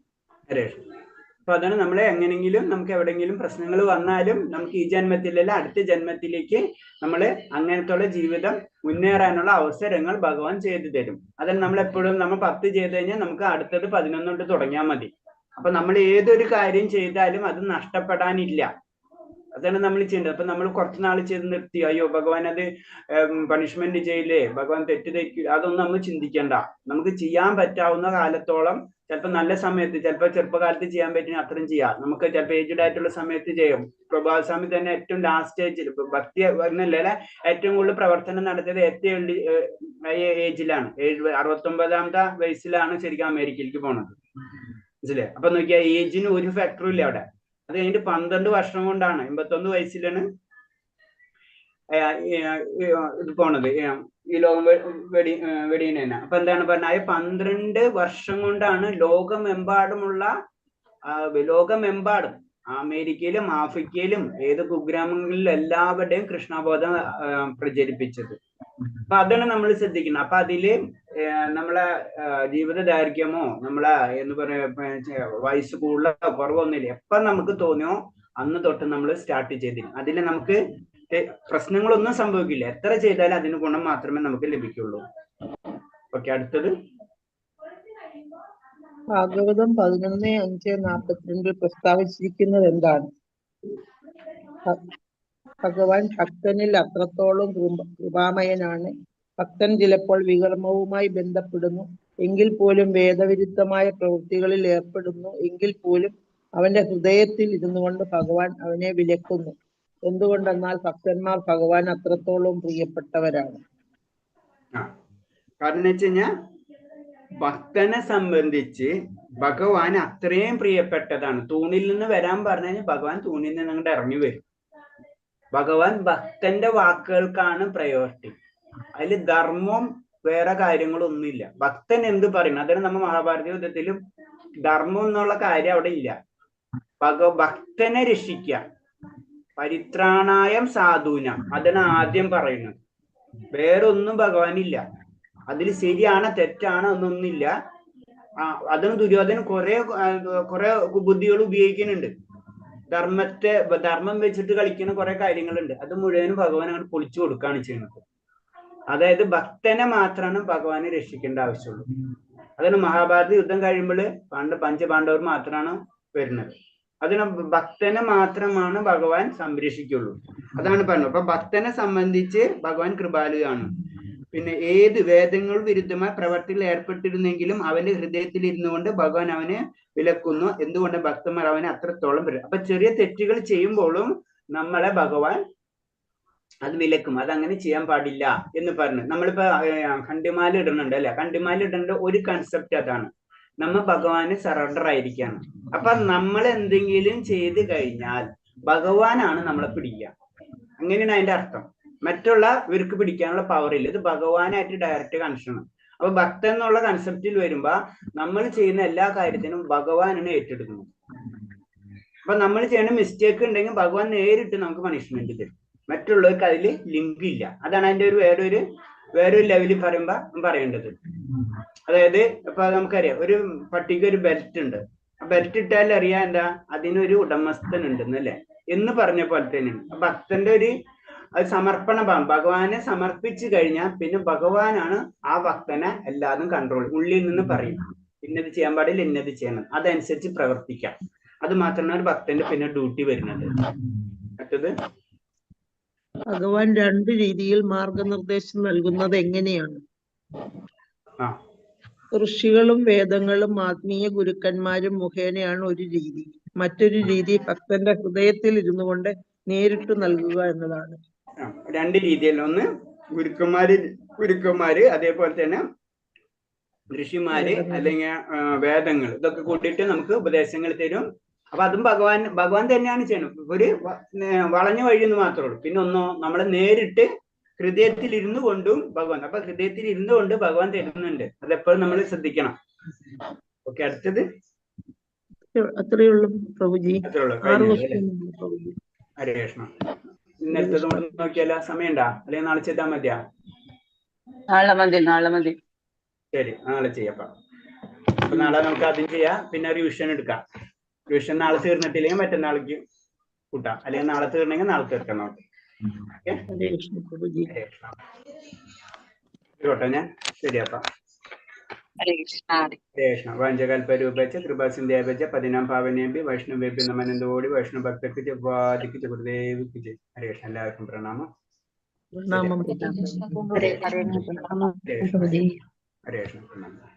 അപ്പൊ അതാണ് നമ്മളെ എങ്ങനെങ്കിലും നമുക്ക് എവിടെയെങ്കിലും പ്രശ്നങ്ങൾ വന്നാലും നമുക്ക് ഈ ജന്മത്തിലല്ല അടുത്ത ജന്മത്തിലേക്ക് നമ്മള് അങ്ങനത്തുള്ള ജീവിതം മുന്നേറാനുള്ള അവസരങ്ങൾ ഭഗവാൻ ചെയ്തു തരും. അതാണ് നമ്മൾ എപ്പോഴും നമ്മൾ 10 ചെയ്ത് കഴിഞ്ഞാൽ നമുക്ക് അടുത്തത് 11 തൊട്ട് തുടങ്ങിയാൽ മതി. അപ്പൊ നമ്മൾ ഏതൊരു കാര്യം ചെയ്താലും അത് നഷ്ടപ്പെടാനില്ല. അതാണ് നമ്മൾ ചെയ്യേണ്ടത്. അപ്പൊ നമ്മൾ കുറച്ച് നാൾ ചെയ്ത് നിർത്തി, അയ്യോ ഭഗവാൻ അത് പണിഷ്മെന്റ് ചെയ്യില്ലേ, ഭഗവാൻ തെറ്റിദ്ധരിക്കും, അതൊന്നും നമ്മൾ ചിന്തിക്കേണ്ട. നമുക്ക് ചെയ്യാൻ പറ്റാവുന്ന കാലത്തോളം, ചിലപ്പോൾ നല്ല സമയത്ത്, ചിലപ്പോൾ ചെറുപ്പകാലത്ത് ചെയ്യാൻ പറ്റുന്ന അത്രയും ചെയ്യാം. നമുക്ക് ചിലപ്പോൾ ഏജ്ഡ് ആയിട്ടുള്ള സമയത്ത് ചെയ്യും. പ്രഭാസ്വാമി തന്നെ ഏറ്റവും ലാസ്റ്റ് ഏജിൽ ഭക്തി പറഞ്ഞല്ലേ ഏറ്റവും കൂടുതൽ പ്രവർത്തനം നടത്തിയത് ഏറ്റവും ഏജിലാണ്. 69ാമത്തെ വയസ്സിലാണ് ശരിക്കും അമേരിക്കയിലേക്ക് പോണത്. മനസ്സിലെ? അപ്പൊ നോക്കിയാൽ ഏജിന് ഒരു ഫാക്ടറും ഇല്ല അവിടെ. അത് കഴിഞ്ഞിട്ട് 12 വർഷം കൊണ്ടാണ് 81 വയസ്സിലാണ് ഇത് പോണത്, ഈ ലോകം വെടിയുന്ന. അപ്പൊ എന്താണ് പറഞ്ഞത്, 12 വർഷം കൊണ്ടാണ് ലോകമെമ്പാടും അമേരിക്കയിലും ആഫ്രിക്കയിലും ഏത് കുഗ്രാമങ്ങളിലും എല്ലാവരുടെയും കൃഷ്ണബോധം പ്രചരിപ്പിച്ചത്. അപ്പൊ അതാണ് നമ്മൾ ശ്രദ്ധിക്കുന്നത്. അപ്പൊ അതില് നമ്മളെ ജീവിത ദൈർഘ്യമോ നമ്മളെ എന്ന് പറയാ വയസ്സ് കൂടുതലോ കുറവൊന്നുമില്ല. എപ്പൊ നമുക്ക് തോന്നിയോ അന്ന് തൊട്ട് നമ്മൾ സ്റ്റാർട്ട് ചെയ്തില്ല. അതിൽ നമുക്ക് പ്രശ്നങ്ങളൊന്നും സംഭവിക്കില്ല. എത്ര ചെയ്താലും അതിന് ഗുണം മാത്രമേ നമുക്ക് ലഭിക്കുള്ളൂ. ഓക്കെ, അടുത്തത് ഭാഗവതം 11:5-42 പ്രസ്താവിച്ചിരിക്കുന്നത് എന്താണ്? ഭഗവാൻ ഭക്തനിൽ അത്രത്തോളം കൃപാമയനാണ്. ഭക്തൻ ചിലപ്പോൾ വികർമ്മവുമായി ബന്ധപ്പെടുന്നു എങ്കിൽ പോലും വേദവിരുദ്ധമായ പ്രവൃത്തികളിൽ ഏർപ്പെടുന്നു എങ്കിൽ പോലും അവന്റെ ഹൃദയത്തിൽ ഇരുന്നു കൊണ്ട് ഭഗവാൻ അവനെ വിലക്കുന്നു. എന്തുകൊണ്ടെന്നാൽ ഭക്തന്മാർ ഭഗവാൻ അത്രത്തോളം പ്രിയപ്പെട്ടവരാണ്. കാരണം വെച്ച് കഴിഞ്ഞാൽ ഭക്തനെ സംബന്ധിച്ച് ഭഗവാൻ അത്രയും പ്രിയപ്പെട്ടതാണ്. തൂണിൽ നിന്ന് വരാൻ പറഞ്ഞു കഴിഞ്ഞാൽ ഭഗവാൻ തൂണിൽ നിന്ന് അങ്ങോട്ട് ഇറങ്ങി വരും. ഭഗവാൻ ഭക്തന്റെ വാക്കുകൾക്കാണ് പ്രയോറിറ്റി. അതിൽ ധർമ്മം വേറെ കാര്യങ്ങളൊന്നുമില്ല. ഭക്തൻ എന്ത് പറയുന്നു അതാണ് നമ്മൾ മഹാഭാരത യുദ്ധത്തിലും ധർമ്മം എന്നുള്ള കാര്യം അവിടെ ഇല്ല. ഭക്തനെ രക്ഷിക്കുക, പരിത്രാണായം സാധൂനം, അതാണ് ആദ്യം പറയുന്നത്. വേറൊന്നും ഭഗവാനില്ല. അതിൽ ശരിയാണ് തെറ്റാണ് എന്നൊന്നില്ല. അതും ദുര്യോധനൻ കുറെ ബുദ്ധികൾ ഉപയോഗിക്കുന്നുണ്ട്. ധർമ്മം വെച്ചിട്ട് കളിക്കുന്ന കുറെ കാര്യങ്ങളുണ്ട്. അത് മുഴുവനും ഭഗവാൻ അങ്ങനെ പൊളിച്ചു കൊടുക്കുകയാണ് ചെയ്യുന്നത്. അതായത് ഭക്തനെ മാത്രമാണ് ഭഗവാനെ രക്ഷിക്കേണ്ട ആവശ്യമുള്ളൂ. അതാണ് മഹാഭാരത യുദ്ധം കഴിയുമ്പോൾ പഞ്ചപാണ്ഡവർ മാത്രമാണ് വരുന്നത്. അതിന് ഭക്തനെ മാത്രമാണ് ഭഗവാൻ സംരക്ഷിക്കുള്ളൂ. അതാണ് പറഞ്ഞത്. അപ്പൊ ഭക്തനെ സംബന്ധിച്ച് ഭഗവാൻ കൃപാലുവാണ്. പിന്നെ ഏത് വേദങ്ങൾ വിരുദ്ധമായ പ്രവർത്തിയിൽ ഏർപ്പെട്ടിരുന്നെങ്കിലും അവന്റെ ഹൃദയത്തിൽ ഇരുന്നു കൊണ്ട് ഭഗവാൻ അവനെ വിലക്കുന്നു. എന്തുകൊണ്ട് ഭക്തന്മാർ അവനെ അത്രത്തോളം വരും. അപ്പൊ ചെറിയ തെറ്റുകൾ ചെയ്യുമ്പോഴും നമ്മളെ ഭഗവാൻ അത് വിലക്കും. അതങ്ങനെ ചെയ്യാൻ പാടില്ല എന്ന് പറഞ്ഞു. നമ്മളിപ്പോ കണ്ടിമാല ഇടുന്നുണ്ട് അല്ലെ, കണ്ടിമാല ഇടേണ്ട ഒരു കൺസെപ്റ്റ് അതാണ്. നമ്മ ഭഗവാന് സറണ്ടർ ആയിരിക്കാണ്. അപ്പൊ നമ്മൾ എന്തെങ്കിലും ചെയ്ത് കഴിഞ്ഞാൽ ഭഗവാനാണ് നമ്മളെ പിടിക്കുക. അങ്ങനെയാണ് അതിന്റെ അർത്ഥം. മറ്റുള്ള ഇവർക്ക് പിടിക്കാനുള്ള പവർ ഇല്ല. ഇത് ഭഗവാനായിട്ട് ഡയറക്റ്റ് കണക്ഷൻ ആണ്. അപ്പൊ ഭക്തൻ എന്നുള്ള കൺസെപ്റ്റിൽ വരുമ്പോ നമ്മൾ ചെയ്യുന്ന എല്ലാ കാര്യത്തിനും ഭഗവാനാണ് ഏറ്റെടുക്കുന്നത്. അപ്പൊ നമ്മൾ ചെയ്യുന്ന മിസ്റ്റേക്ക് ഉണ്ടെങ്കിൽ ഭഗവാൻ നേരിട്ട് നമുക്ക് പണിഷ്മെന്റ് തരും. മറ്റുള്ളവർക്ക് അതിൽ ലിങ്ക് ഇല്ല. അതാണ് അതിന്റെ ഒരു വേറൊരു ലെവലിൽ പറയേണ്ടത്. അതായത് ഇപ്പൊ നമുക്കറിയാം, ഒരു പട്ടിക്ക് ഒരു ബെൽറ്റ് ഉണ്ട്. ആ ബെൽറ്റ് ഇട്ടാൽ അറിയാം എന്താ, അതിനൊരു ഉടമസ്ഥൻ ഉണ്ടെന്നല്ലേ എന്ന് പറഞ്ഞ പോലെ തന്നെയാണ് ഭക്തന്റെ ഒരു സമർപ്പണ ഭാവം. ഭഗവാനെ സമർപ്പിച്ചു കഴിഞ്ഞാൽ പിന്നെ ഭഗവാനാണ് ആ ഭക്തനെ എല്ലാതും കൺട്രോൾ. ഉള്ളിൽ നിന്ന് പറയും ഇന്നത് ചെയ്യാൻ പാടില്ല, ഇന്നത് ചെയ്യണം, അതനുസരിച്ച് പ്രവർത്തിക്കാം. അത് മാത്രമാണ് ഒരു ഭക്തന്റെ പിന്നെ ഡ്യൂട്ടി വരുന്നത്. മറ്റത് ഭഗവാൻ രണ്ട് രീതിയിൽ മാർഗനിർദ്ദേശം നൽകുന്നത് എങ്ങനെയാണ്? ഋഷികളും വേദങ്ങളും ആത്മീയ ഗുരുക്കന്മാരും മുഖേനയാണ് ഒരു രീതി. മറ്റൊരു രീതി ഭക്തന്റെ ഹൃദയത്തിൽ ഇരുന്നു കൊണ്ട് നേരിട്ട് നൽകുക എന്നതാണ്. രണ്ട് രീതിയല്ല. ഒന്ന് ഗുരുക്കന്മാര് അതേപോലെ തന്നെ ഋഷിമാര് അല്ലെങ്കിൽ വേദങ്ങൾ, ഇതൊക്കെ കൂട്ടിയിട്ട് നമുക്ക് ഉപദേശങ്ങൾ തരും. അപ്പൊ അതും ഭഗവാൻ തന്നെയാണ് ചെയ്യണം. ഒരു വളഞ്ഞ വഴിയെന്ന് മാത്രമേ ഉള്ളൂ. പിന്നെ ഒന്നോ നമ്മളെ നേരിട്ട് ഹൃദയത്തിൽ ഇരുന്നു കൊണ്ടും ഭഗവാൻ. അപ്പൊ ഹൃദയത്തിൽ ഇരുന്നു കൊണ്ട് ഭഗവാൻ തരുന്നുണ്ട്. അതെപ്പോഴും നമ്മൾ ശ്രദ്ധിക്കണം. ഓക്കെ, അടുത്തത് അത്രയേ ഉള്ളൂ പ്രഭുജി. ഹരേ കൃഷ്ണ. ഇന്നലത്തത് കൊണ്ട് നോക്കിയാലോ? സമയണ്ടാ? അല്ലെങ്കിൽ നാളെ ചെയ്താൽ മതിയാ? നാളെ മതി. ശരി, നാളെ ചെയ്യാം. അപ്പൊ നാളെ നമുക്ക് ആദ്യം ചെയ്യാം, പിന്നെ റിവിഷൻ എടുക്കാം. റിവിഷൻ നാളെ തീർന്നിട്ടില്ലെങ്കിൽ മറ്റന്നാൾക്ക് കൂട്ടാം, അല്ലെങ്കിൽ നാളെ തീർന്നെങ്കിൽ നാളെ തീർക്കാം നമുക്ക്. കേട്ടോ ഞാൻ? ശരിയപ്പ. ഹരേ കൃഷ്ണ. ഹരേ കൃഷ്ണ. വാഞ്ചകൽപരൂപേച്ച കൃപാസിന്ധ്യാപേച്ച പതിനാം പാവനേഭ്യ വൈഷ്ണവേഭ്യ നമനന്ദോടി വൈഷ്ണവ ഭക്തർക്ക് ജവാദിക്ക് ഗുരുദേവിക്ക് ജയ്. ഹരേ കൃഷ്ണ. എല്ലാവർക്കും പ്രണാമം. ഹരേ കൃഷ്ണ. ഹരേ കൃഷ്ണ. പ്രണാമം.